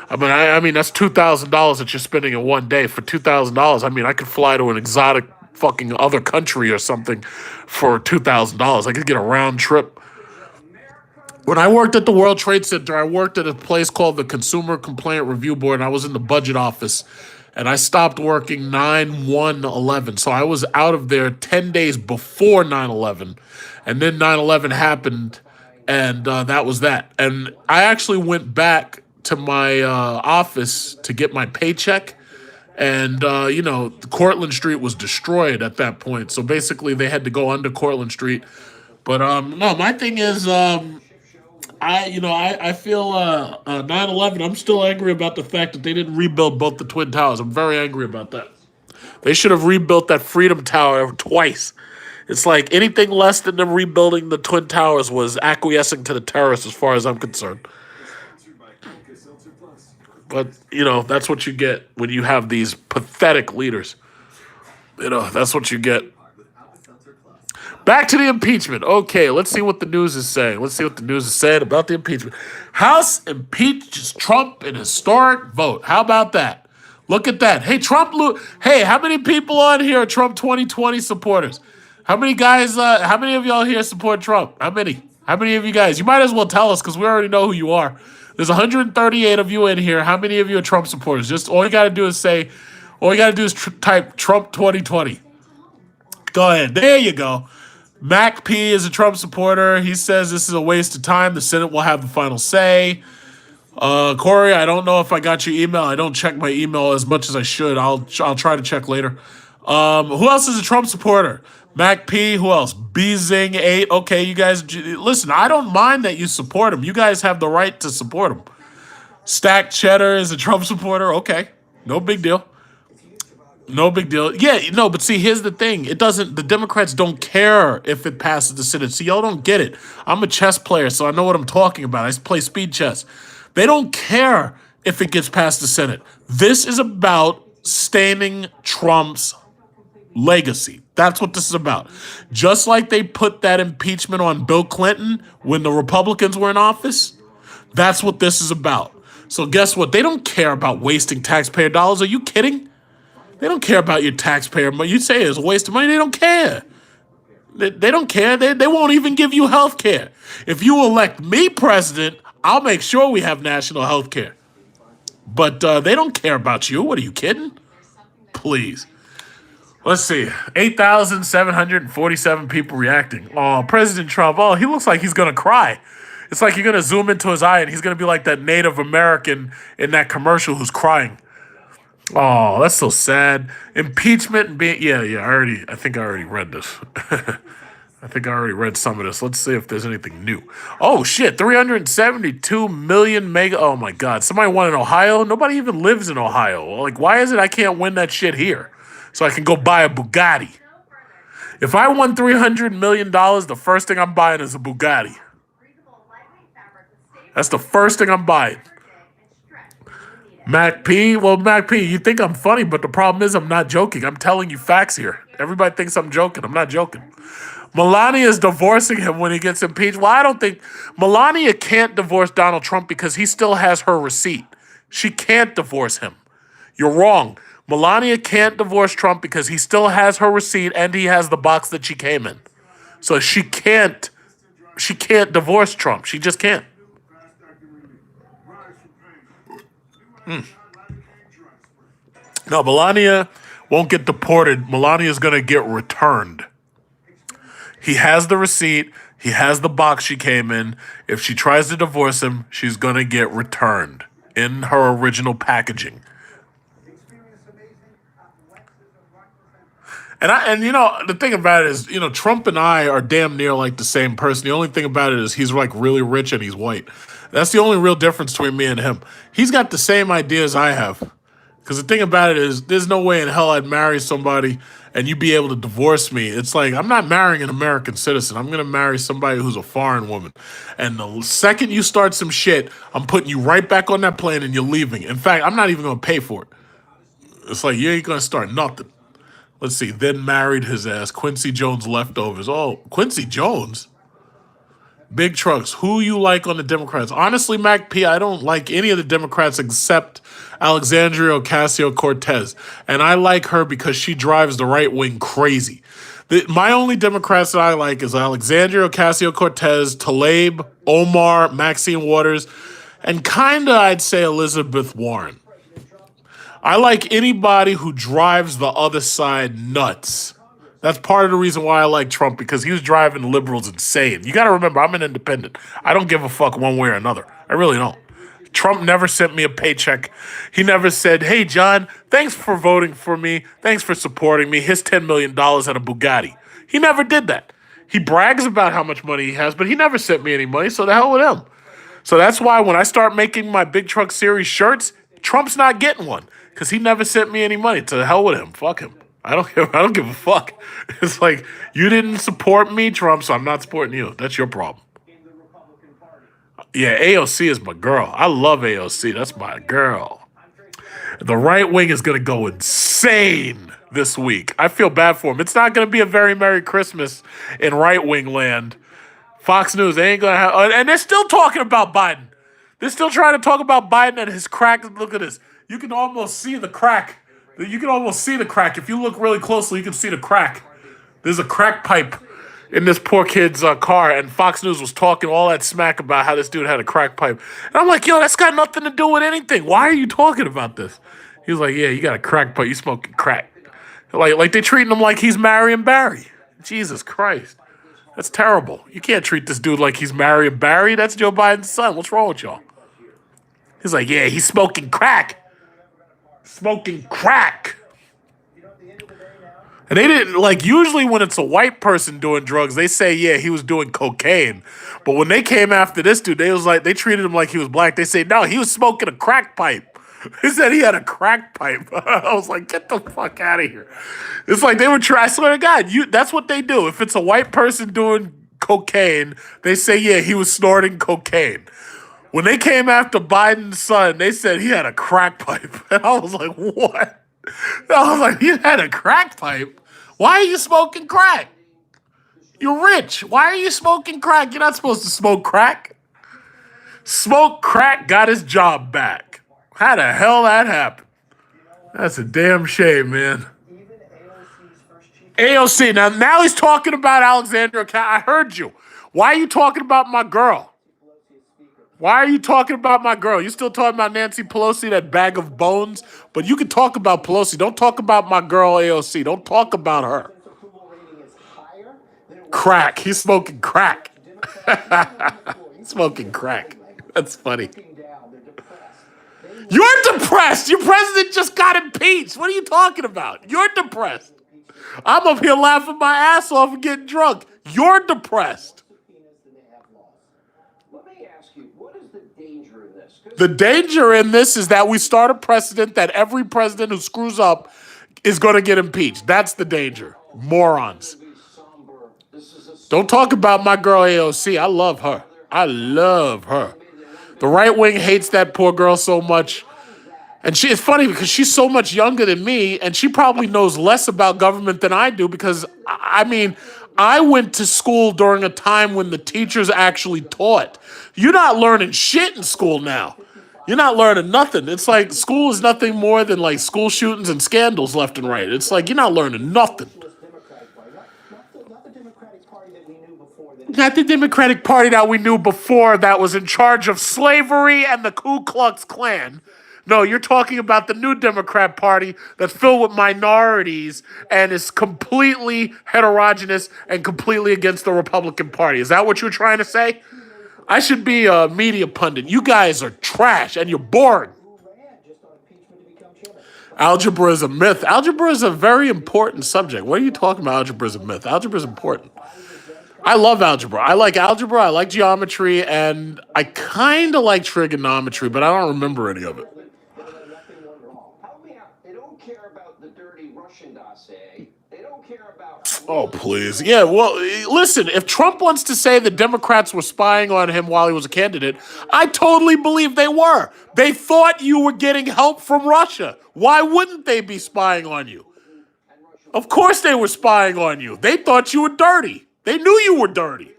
I mean, that's $2,000 that you're spending in one day. For $2,000, I mean, I could fly to an exotic fucking other country or something for $2,000. I could get a round trip. When I worked at the World Trade Center, I worked at a place called the Consumer Complaint Review Board, and I was in the budget office. And I stopped working 9/1/11. So I was out of there 10 days before 9/11. And then 9/11 happened, and that was that. And I actually went back to my office to get my paycheck. And, Cortlandt Street was destroyed at that point. So basically they had to go under Cortlandt Street. But, no, my thing is, I feel 9/11, I'm still angry about the fact that they didn't rebuild both the Twin Towers. I'm very angry about that. They should have rebuilt that Freedom Tower twice. It's like anything less than them rebuilding the Twin Towers was acquiescing to the terrorists as far as I'm concerned. But, that's what you get when you have these pathetic leaders. That's what you get. Back to the impeachment. Okay, let's see what the news is saying. Let's see what the news is saying about the impeachment. House impeaches Trump in historic vote. How about that? Look at that. Hey, Hey, how many people on here are Trump 2020 supporters? How many of y'all here support Trump? How many? How many of you guys? You might as well tell us because we already know who you are. There's 138 of you in here. How many of you are Trump supporters? Just all you got to do is type Trump 2020. Go ahead. There you go. Mac P is a Trump supporter. He says this is a waste of time. The Senate will have the final say. Corey, I don't know if I got your email. I don't check my email as much as I should. I'll try to check later. Who else is a Trump supporter? Mac P. Who else? Bzing8. Okay, you guys, listen, I don't mind that you support him. You guys have the right to support him. Stack Cheddar is a Trump supporter. Okay, no big deal. No big deal. Yeah, no, but see, here's the thing. The Democrats don't care if it passes the Senate. See, y'all don't get it. I'm a chess player, so I know what I'm talking about. I play speed chess. They don't care if it gets past the Senate. This is about staining Trump's legacy. That's what this is about. Just like they put that impeachment on Bill Clinton when the Republicans were in office, that's what this is about. So guess what? They don't care about wasting taxpayer dollars. Are you kidding? They don't care about your taxpayer money. You say it's a waste of money. They don't care. They don't care. They won't even give you health care. If you elect me president, I'll make sure we have national health care. But they don't care about you. What, are you kidding? Please. Let's see. 8,747 people reacting. Oh, President Trump. Oh, he looks like he's going to cry. It's like you're gonna zoom into his eye and he's gonna be like that Native American in that commercial who's crying. Oh, that's so sad. Impeachment and being I think I already read this. I think I already read some of this. Let's see if there's anything new. Oh shit, 372 million mega. Oh my god, somebody won in Ohio? Nobody even lives in Ohio. Like, why is it I can't win that shit here? So I can go buy a Bugatti. If I won $300 million, the first thing I'm buying is a Bugatti. That's the first thing I'm buying. Mac P, well, Mac P, you think I'm funny, but the problem is I'm not joking. I'm telling you facts here. Everybody thinks I'm joking. I'm not joking. Melania is divorcing him when he gets impeached. Well, I don't think Melania can't divorce Donald Trump because he still has her receipt. She can't divorce him. You're wrong. Melania can't divorce Trump because he still has her receipt and he has the box that she came in. So she can't divorce Trump. She just can't. No, Melania won't get deported. Melania's going to get returned. He has the receipt. He has the box she came in. If she tries to divorce him, she's going to get returned in her original packaging. And you know, the thing about it is, you know, Trump and I are damn near like the same person. The only thing about it is he's like really rich and he's white. That's the only real difference between me and him. He's got the same ideas I have. Because the thing about it is, there's no way in hell I'd marry somebody and you be able to divorce me. It's like, I'm not marrying an American citizen. I'm going to marry somebody who's a foreign woman. And the second you start some shit, I'm putting you right back on that plane and you're leaving. In fact, I'm not even going to pay for it. It's like, you ain't going to start nothing. Let's see, then married his ass. Quincy Jones leftovers. Oh, Quincy Jones? Big trucks. Who you like on the Democrats? Honestly, Mac P, I don't like any of the Democrats except Alexandria Ocasio-Cortez. And I like her because she drives the right wing crazy. My only Democrats that I like is Alexandria Ocasio-Cortez, Tlaib, Omar, Maxine Waters, and kinda, I'd say, Elizabeth Warren. I like anybody who drives the other side nuts. That's part of the reason why I like Trump, because he was driving liberals insane. You got to remember, I'm an independent. I don't give a fuck one way or another. I really don't. Trump never sent me a paycheck. He never said, hey, John, thanks for voting for me. Thanks for supporting me. Here's $10 million and a Bugatti. He never did that. He brags about how much money he has, but he never sent me any money, so the hell with him. So that's why when I start making my Big Truck Series shirts, Trump's not getting one because he never sent me any money. To the hell with him. Fuck him. I don't give a fuck. It's like, you didn't support me, Trump, so I'm not supporting you. That's your problem. Yeah, AOC is my girl. I love AOC. That's my girl. The right wing is going to go insane this week. I feel bad for him. It's not going to be a very Merry Christmas in right wing land. Fox News, they ain't going to have... And they're still talking about Biden. They're still trying to talk about Biden and his crack. Look at this. You can almost see the crack. You can almost see the crack. If you look really closely, you can see the crack. There's a crack pipe in this poor kid's car, and Fox News was talking all that smack about how this dude had a crack pipe. And I'm like, yo, that's got nothing to do with anything. Why are you talking about this? He was like, yeah, you got a crack pipe. You smoking crack. Like they treating him like he's Marion Barry. Jesus Christ. That's terrible. You can't treat this dude like he's Marion Barry. That's Joe Biden's son. What's wrong with y'all? He's like, yeah, he's smoking crack. Smoking crack. And they didn't, like, usually when it's a white person doing drugs, they say, yeah, he was doing cocaine. But when they came after this dude, they treated him like he was black. They say, no, he was smoking a crack pipe. They said he had a crack pipe. I was like, get the fuck out of here. It's like they were trying, I swear to God, that's what they do. If it's a white person doing cocaine, they say, yeah, he was snorting cocaine. When they came after Biden's son, they said he had a crack pipe. And I was like, what? I was like, he had a crack pipe? Why are you smoking crack? You're rich. Why are you smoking crack? You're not supposed to smoke crack. Smoke crack got his job back. How the hell that happened? That's a damn shame, man. AOC. Now he's talking about Alexandria. I heard you. Why are you talking about my girl? Why are you talking about my girl? You still talking about Nancy Pelosi, that bag of bones? But you can talk about Pelosi. Don't talk about my girl AOC. Don't talk about her. Crack. He's smoking crack. Smoking crack. That's funny. You're depressed. Your president just got impeached. What are you talking about? You're depressed. I'm up here laughing my ass off and getting drunk. You're depressed. Let me ask you, what is the danger in this? The danger in this is that we start a precedent that every president who screws up is going to get impeached. That's the danger. Morons. Don't talk about my girl AOC. I love her. I love her. The right wing hates that poor girl so much. And it's funny because she's so much younger than me, and she probably knows less about government than I do because, I went to school during a time when the teachers actually taught. You're not learning shit in school now. You're not learning nothing. It's like school is nothing more than like school shootings and scandals left and right. It's like you're not learning nothing. Not the Democratic Party that we knew before that was in charge of slavery and the Ku Klux Klan. No, you're talking about the new Democrat Party that's filled with minorities and is completely heterogeneous and completely against the Republican Party. Is that what you're trying to say? I should be a media pundit. You guys are trash and you're boring. Algebra is a myth. Algebra is a very important subject. What are you talking about? Algebra is a myth. Algebra is important. I love algebra. I like algebra. I like geometry. And I kind of like trigonometry, but I don't remember any of it. They don't care about the dirty Russian dossier. They don't care about... Oh, please. Yeah, well, listen, if Trump wants to say the Democrats were spying on him while he was a candidate, I totally believe they were. They thought you were getting help from Russia. Why wouldn't they be spying on you? Of course they were spying on you. They thought you were dirty. They knew you were dirty.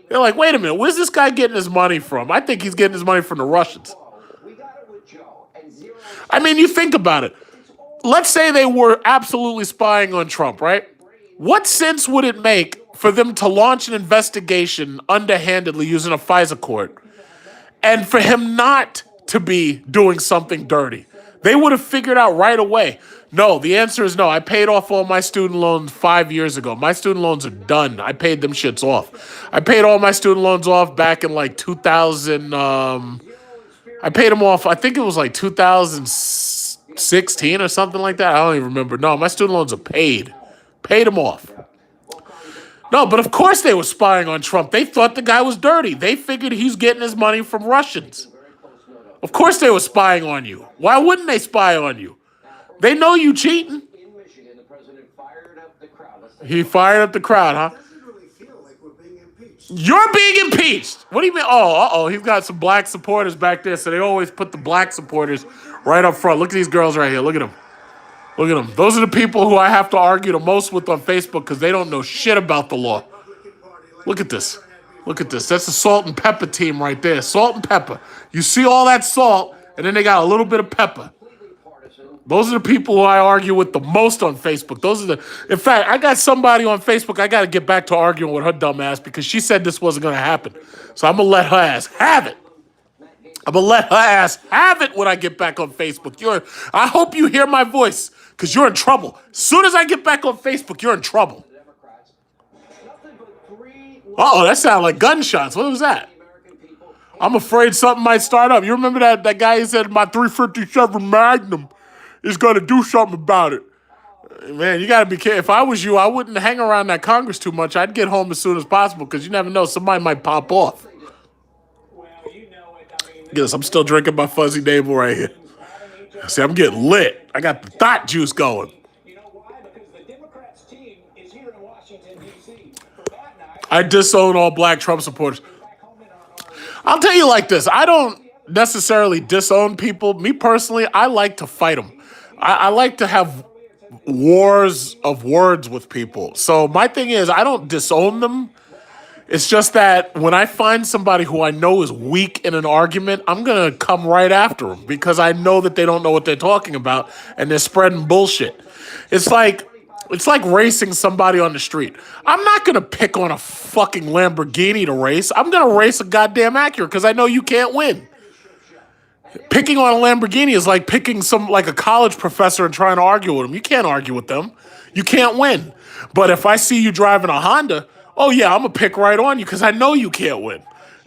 They're like, wait a minute, where's this guy getting his money from? I think he's getting his money from the Russians. I mean, you think about it. Let's say they were absolutely spying on Trump, right? What sense would it make for them to launch an investigation underhandedly using a FISA court and for him not to be doing something dirty? They would have figured out right away. No, the answer is no. I paid off all my student loans 5 years ago. My student loans are done. I paid them shits off. I paid all my student loans off back in like 2000. I paid them off, I think it was like 2016 or something like that. I don't even remember. No, my student loans are paid. Paid them off. No, but of course they were spying on Trump. They thought the guy was dirty. They figured he's getting his money from Russians. Of course they were spying on you. Why wouldn't they spy on you? They know you cheating. He fired up the crowd, huh? You're being impeached. What do you mean? Oh, he's got some black supporters back there, so they always put the black supporters right up front. Look at these girls right here. Look at them. Look at them. Those are the people who I have to argue the most with on Facebook because they don't know shit about the law. Look at this. Look at this. That's the salt and pepper team right there. Salt and pepper. You see all that salt, and then they got a little bit of pepper. Those are the people who I argue with the most on Facebook. In fact, I got somebody on Facebook, I got to get back to arguing with her dumb ass because she said this wasn't going to happen. So I'm going to let her ass have it. I'm going to let her ass have it when I get back on Facebook. I hope you hear my voice because you're in trouble. As soon as I get back on Facebook, you're in trouble. That sounded like gunshots. What was that? I'm afraid something might start up. You remember that guy who said my 357 Magnum is going to do something about it. Man, you got to be careful. If I was you, I wouldn't hang around that Congress too much. I'd get home as soon as possible because you never know. Somebody might pop off. Yes, I'm still drinking my fuzzy navel right here. See, I'm getting lit. I got the thought juice going. I disown all black Trump supporters. I'll tell you like this. I don't necessarily disown people. Me personally, I like to fight them. I like to have wars of words with people. So my thing is, I don't disown them. It's just that when I find somebody who I know is weak in an argument, I'm going to come right after them because I know that they don't know what they're talking about and they're spreading bullshit. It's like racing somebody on the street. I'm not going to pick on a fucking Lamborghini to race. I'm going to race a goddamn Acura because I know you can't win. Picking on a Lamborghini is like picking like a college professor and trying to argue with them. You can't argue with them. You can't win. But if I see you driving a Honda, oh yeah, I'm going to pick right on you because I know you can't win.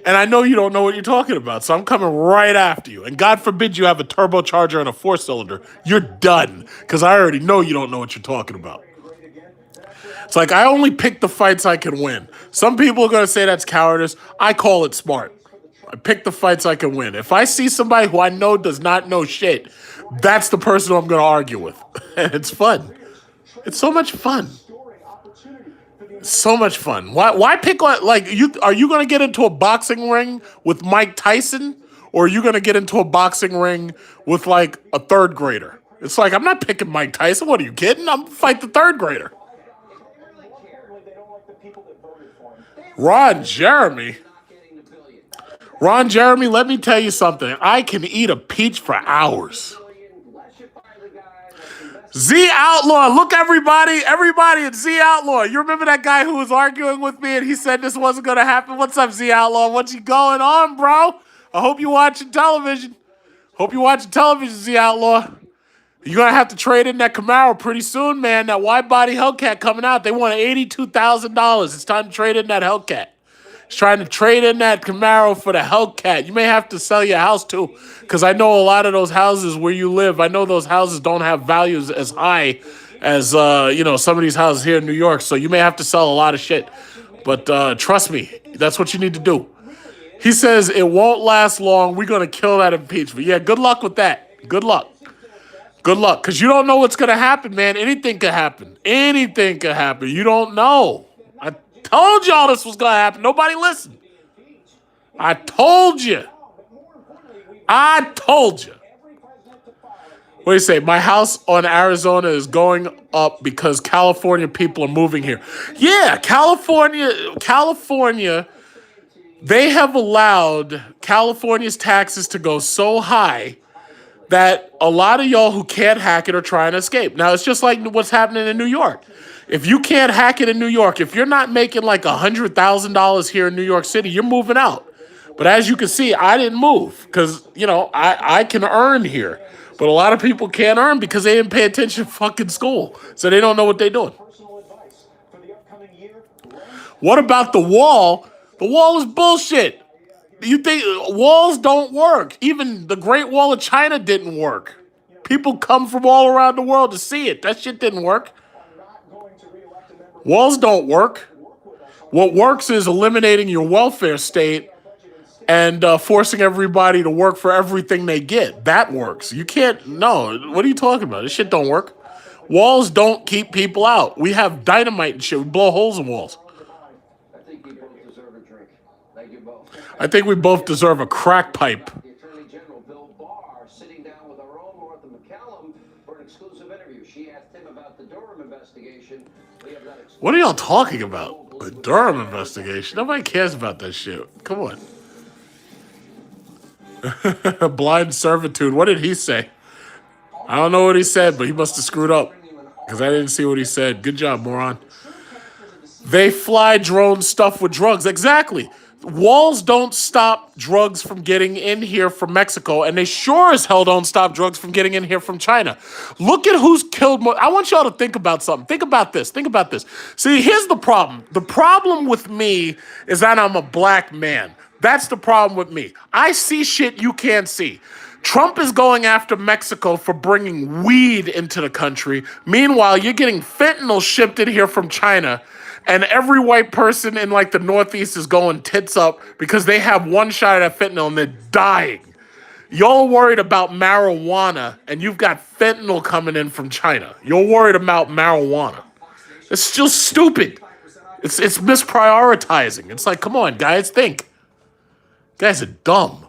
And I know you don't know what you're talking about, so I'm coming right after you. And God forbid you have a turbocharger and a 4-cylinder. You're done, because I already know you don't know what you're talking about. It's like I only pick the fights I can win. Some people are going to say that's cowardice. I call it smart. I pick the fights I can win. If I see somebody who I know does not know shit, that's the person who I'm going to argue with. And it's fun. It's so much fun. So much fun. Why pick on, like, you? Are you going to get into a boxing ring with Mike Tyson, or are you going to get into a boxing ring with like a third grader? It's like, I'm not picking Mike Tyson. What are you kidding? I'm going to fight the third grader. Ron Jeremy. Ron Jeremy, let me tell you something. I can eat a peach for hours. Z Outlaw, look everybody it's Z Outlaw. You remember that guy who was arguing with me and he said this wasn't going to happen? What's up, Z Outlaw? What's going on, bro? I hope you're watching television. Z Outlaw. You're going to have to trade in that Camaro pretty soon, man. That wide-body Hellcat coming out. They want $82,000. It's time to trade in that Hellcat. He's trying to trade in that Camaro for the Hellcat. You may have to sell your house, too, because I know a lot of those houses where you live, I know those houses don't have values as high as, some of these houses here in New York, so you may have to sell a lot of shit. But trust me, that's what you need to do. He says it won't last long. We're going to kill that impeachment. Yeah, good luck with that. Good luck. Because you don't know what's going to happen, man. Anything could happen. You don't know. I told y'all this was going to happen. Nobody listened. I told you. What do you say? My house on Arizona is going up because California people are moving here. Yeah, California, they have allowed California's taxes to go so high that a lot of y'all who can't hack it are trying to escape. Now, it's just like what's happening in New York. If you can't hack it in New York, if you're not making like $100,000 here in New York City, you're moving out. But as you can see, I didn't move because, I can earn here. But a lot of people can't earn because they didn't pay attention to fucking school. So they don't know what they're doing. What about the wall? The wall is bullshit. You think walls don't work? Even the Great Wall of China didn't work. People come from all around the world to see it. That shit didn't work. Walls don't work. What works is eliminating your welfare state and forcing everybody to work for everything they get. That works. You can't, no. What are you talking about? This shit don't work. Walls don't keep people out. We have dynamite and shit. We blow holes in walls. I think we both deserve a crack pipe. The Attorney General Bill Barr sitting down with our own Martha McCallum for an exclusive interview. She asked him about the Durham investigation. What are y'all talking about? The Durham investigation? Nobody cares about that shit. Come on. Blind servitude. What did he say? I don't know what he said, but he must have screwed up because I didn't see what he said. Good job, moron. They fly drone stuff with drugs. Exactly. Walls don't stop drugs from getting in here from Mexico, and they sure as hell don't stop drugs from getting in here from China. Look at who's killed more. I want y'all to think about something. Think about this. See, here's the problem. The problem with me is that I'm a black man. That's the problem with me. I see shit you can't see. Trump is going after Mexico for bringing weed into the country. Meanwhile, you're getting fentanyl shipped in here from China. And every white person in like the Northeast is going tits up because they have one shot at fentanyl and they're dying. Y'all worried about marijuana and you've got fentanyl coming in from China. You're worried about marijuana. It's still stupid. It's misprioritizing. It's like, come on, guys, think. You guys are dumb.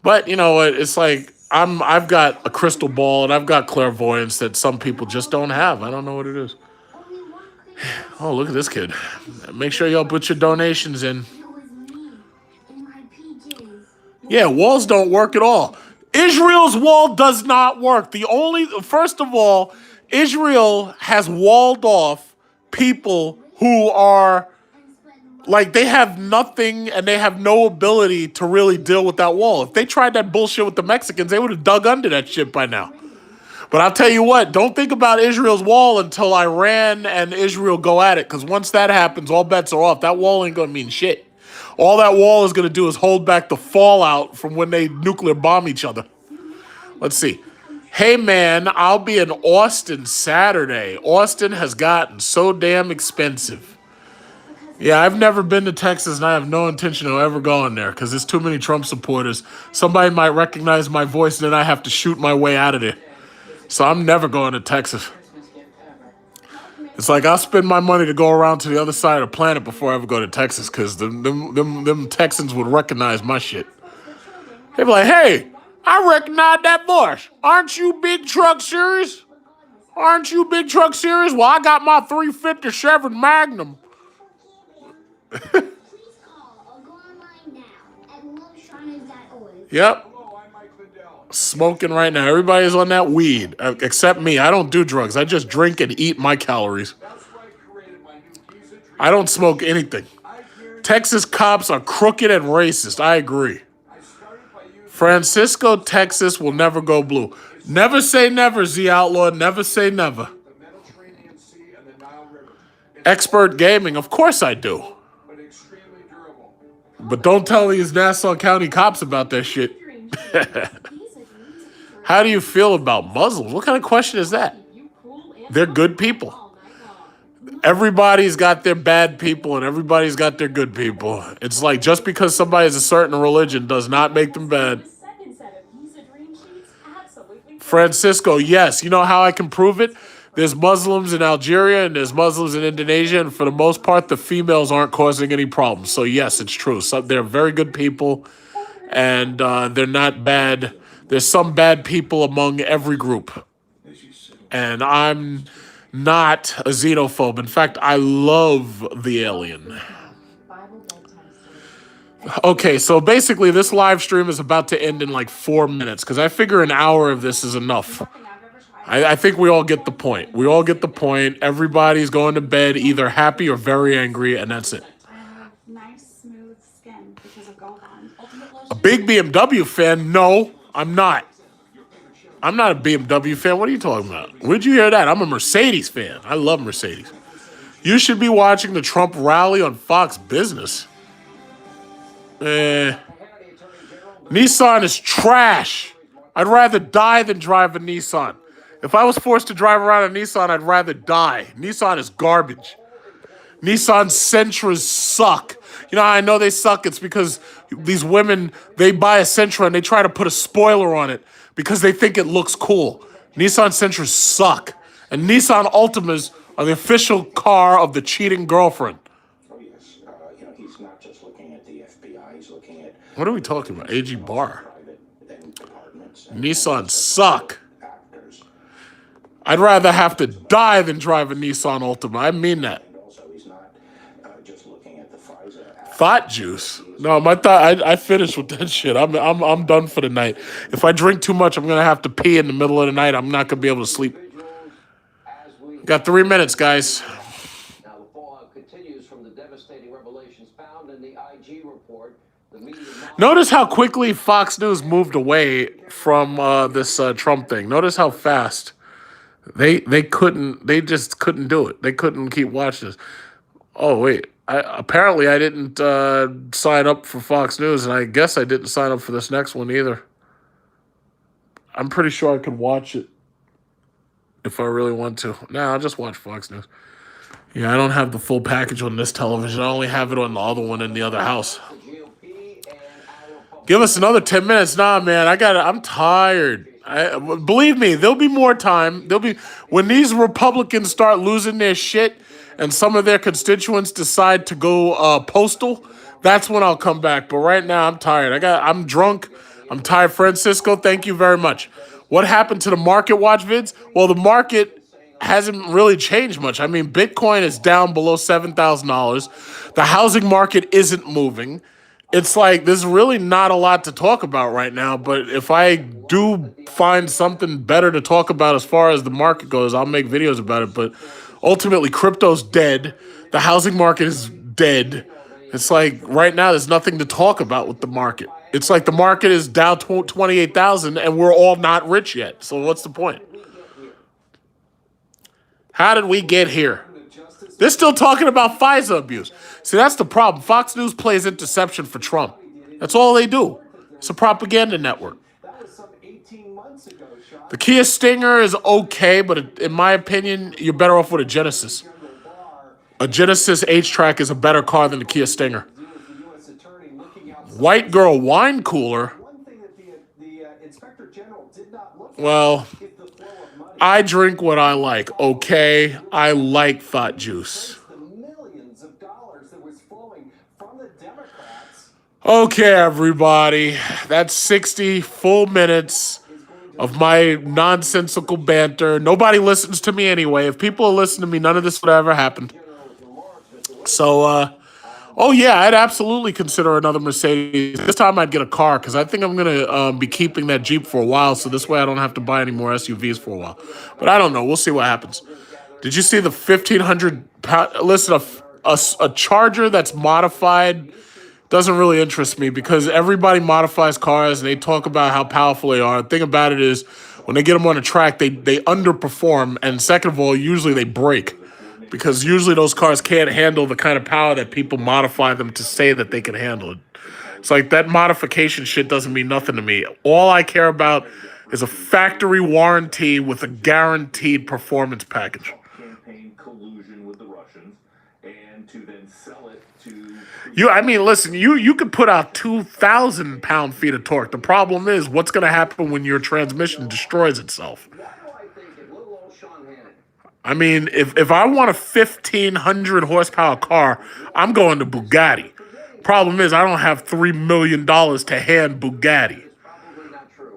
But you know what? It's like I've got a crystal ball and I've got clairvoyance that some people just don't have. I don't know what it is. Oh, look at this kid. Make sure y'all put your donations in. Yeah, walls don't work at all. Israel's wall does not work. First of all, Israel has walled off people who are, like, they have nothing and they have no ability to really deal with that wall. If they tried that bullshit with the Mexicans, they would have dug under that shit by now. But I'll tell you what, don't think about Israel's wall until Iran and Israel go at it, because once that happens, all bets are off. That wall ain't going to mean shit. All that wall is going to do is hold back the fallout from when they nuclear bomb each other. Let's see. Hey, man, I'll be in Austin Saturday. Austin has gotten so damn expensive. Yeah, I've never been to Texas, and I have no intention of ever going there because there's too many Trump supporters. Somebody might recognize my voice, and then I have to shoot my way out of there. So I'm never going to Texas. It's like I'll spend my money to go around to the other side of the planet before I ever go to Texas because them Texans would recognize my shit. They'd be like, hey, I recognize that voice. Aren't you Big Truck Series? Aren't you Big Truck Series? Well, I got my 357 Magnum. Yep. Smoking right now. Everybody's on that weed, except me. I don't do drugs. I just drink and eat my calories. I don't smoke anything. Texas cops are crooked and racist. I agree. Francisco, Texas will never go blue. Never say never, Z Outlaw. Never say never. Expert gaming. Of course I do. But don't tell these Nassau County cops about that shit. How do you feel about Muslims? What kind of question is that? They're good people. Everybody's got their bad people and everybody's got their good people. It's like just because somebody has a certain religion does not make them bad. Francisco, yes. You know how I can prove it? There's Muslims in Algeria and there's Muslims in Indonesia, and for the most part, the females aren't causing any problems. So yes, it's true. So they're very good people, and they're not bad. There's some bad people among every group. And I'm not a xenophobe. In fact, I love the alien. Okay, so basically this live stream is about to end in like 4 minutes because I figure an hour of this is enough. I think we all get the point. We all get the point. Everybody's going to bed either happy or very angry, and that's it. A big BMW fan? No, I'm not. I'm not a BMW fan. What are you talking about? Where'd you hear that? I'm a Mercedes fan. I love Mercedes. You should be watching the Trump rally on Fox Business. Nissan is trash. I'd rather die than drive a Nissan. If I was forced to drive around a Nissan, I'd rather die. Nissan is garbage. Nissan Sentras suck. You know how I know they suck? It's because these women, they buy a Sentra and they try to put a spoiler on it because they think it looks cool. Nissan Sentras suck. And Nissan Altimas are the official car of the cheating girlfriend. He's not just looking at the FBI, he's looking at... What are we talking about? AG Barr. Nissan suck. I'd rather have to die than drive a Nissan Altima. I mean that. Thought juice. No, I finished with that shit. I'm done for the night. If I drink too much, I'm gonna have to pee in the middle of the night. I'm not gonna be able to sleep. Got 3 minutes, guys. Now the fallout continues from the devastating revelations found in the IG report. Notice how quickly Fox News moved away from this Trump thing. Notice how fast. They just couldn't do it. They couldn't keep watching this. Oh, wait. Apparently I didn't sign up for Fox News, and I guess I didn't sign up for this next one either. I'm pretty sure I could watch it if I really want to. Nah, I'll just watch Fox News. Yeah, I don't have the full package on this television. I only have it on the other one in the other house. Give us another 10 minutes. Nah, man, I'm tired. Believe me, there'll be more time. When these Republicans start losing their shit and some of their constituents decide to go postal, that's when I'll come back. But right now, I'm tired. I'm drunk. I'm tired. Francisco, thank you very much. What happened to the market watch vids? Well, the market hasn't really changed much. I mean, Bitcoin is down below $7,000. The housing market isn't moving. It's like there's really not a lot to talk about right now, but if I do find something better to talk about as far as the market goes, I'll make videos about it. But ultimately, crypto's dead. The housing market is dead. It's like right now there's nothing to talk about with the market. It's like the market is down 28,000 and we're all not rich yet. So what's the point? How did we get here? They're still talking about FISA abuse. See, that's the problem. Fox News plays interception for Trump. That's all they do. It's a propaganda network. The Kia Stinger is okay, but in my opinion, you're better off with a Genesis. A Genesis H-Track is a better car than the Kia Stinger. White girl wine cooler. Well, I drink what I like, okay? I like thought juice. Okay, everybody. That's 60 full minutes of my nonsensical banter. Nobody listens to me anyway. If people listen to me, none of this would ever happen. So, oh yeah, I'd absolutely consider another Mercedes. This time I'd get a car because I think I'm going to be keeping that Jeep for a while, so this way I don't have to buy any more SUVs for a while. But I don't know. We'll see what happens. Did you see the 1,500 pound... Listen, a Charger that's modified doesn't really interest me because everybody modifies cars and they talk about how powerful they are. The thing about it is when they get them on a track, they underperform. And second of all, usually they break. Because usually those cars can't handle the kind of power that people modify them to say that they can handle it. It's like that modification shit doesn't mean nothing to me. All I care about is a factory warranty with a guaranteed performance package. Campaign collusion with the Russians and to then sell it to... Listen, you could put out 2,000 pound-feet of torque. The problem is what's going to happen when your transmission destroys itself. I mean, if I want a 1,500 horsepower car, I'm going to Bugatti. Problem is, I don't have $3 million to hand Bugatti.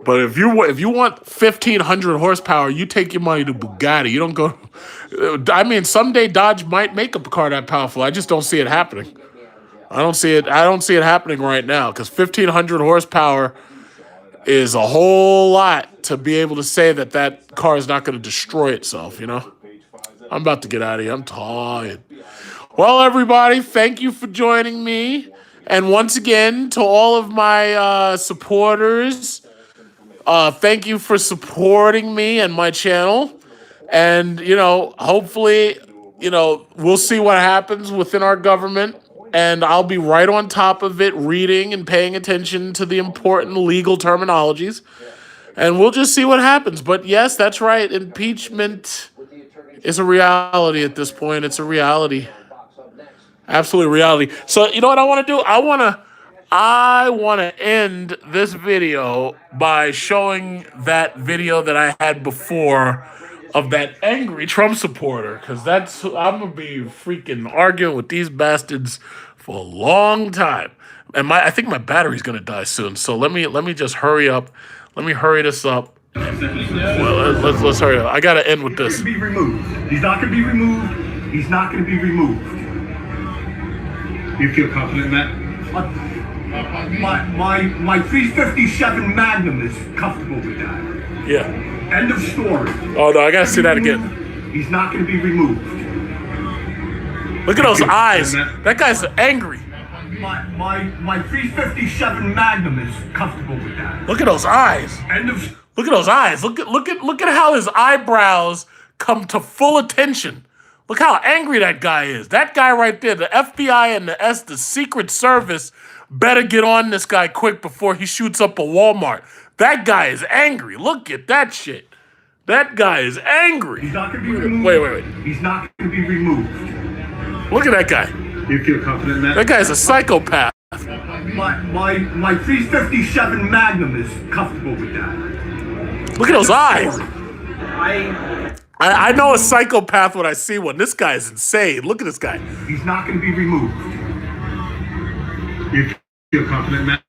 But if you want 1,500 horsepower, you take your money to Bugatti. You don't go. I mean, someday Dodge might make a car that powerful. I just don't see it happening. I don't see it happening right now because 1,500 horsepower is a whole lot to be able to say that car is not going to destroy itself. You know. I'm about to get out of here. I'm tired. Well, everybody, thank you for joining me. And once again, to all of my supporters, thank you for supporting me and my channel. And, hopefully, we'll see what happens within our government. And I'll be right on top of it, reading and paying attention to the important legal terminologies. And we'll just see what happens. But yes, that's right. Impeachment... it's a reality at this point. It's a reality. Absolute reality. So, you know what I want to do? I want to end this video by showing that video that I had before of that angry Trump supporter. Because I'm going to be freaking arguing with these bastards for a long time. And I think my battery's going to die soon. So let me just hurry up. Let me hurry this up. Well, let's hurry up. I gotta end with this. He's not going to be removed. He's not going to be removed. You feel confident in that? My 357 Magnum is comfortable with that. Yeah. End of story. Oh no, I gotta see that again. He's not going to be removed. Look at those eyes. That guy's angry. My 357 Magnum is comfortable with that. Look at those eyes. Look at those eyes. Look at how his eyebrows come to full attention. Look how angry that guy is. That guy right there, the FBI and the Secret Service better get on this guy quick before he shoots up a Walmart. That guy is angry. Look at that shit. That guy is angry. He's not going to be removed. Wait. He's not going to be removed. Look at that guy. You feel confident in that? That guy's a psychopath. My 357 Magnum is comfortable with that. Look at those eyes. I know a psychopath when I see one. This guy is insane. Look at this guy. He's not going to be removed. You feel confident in that?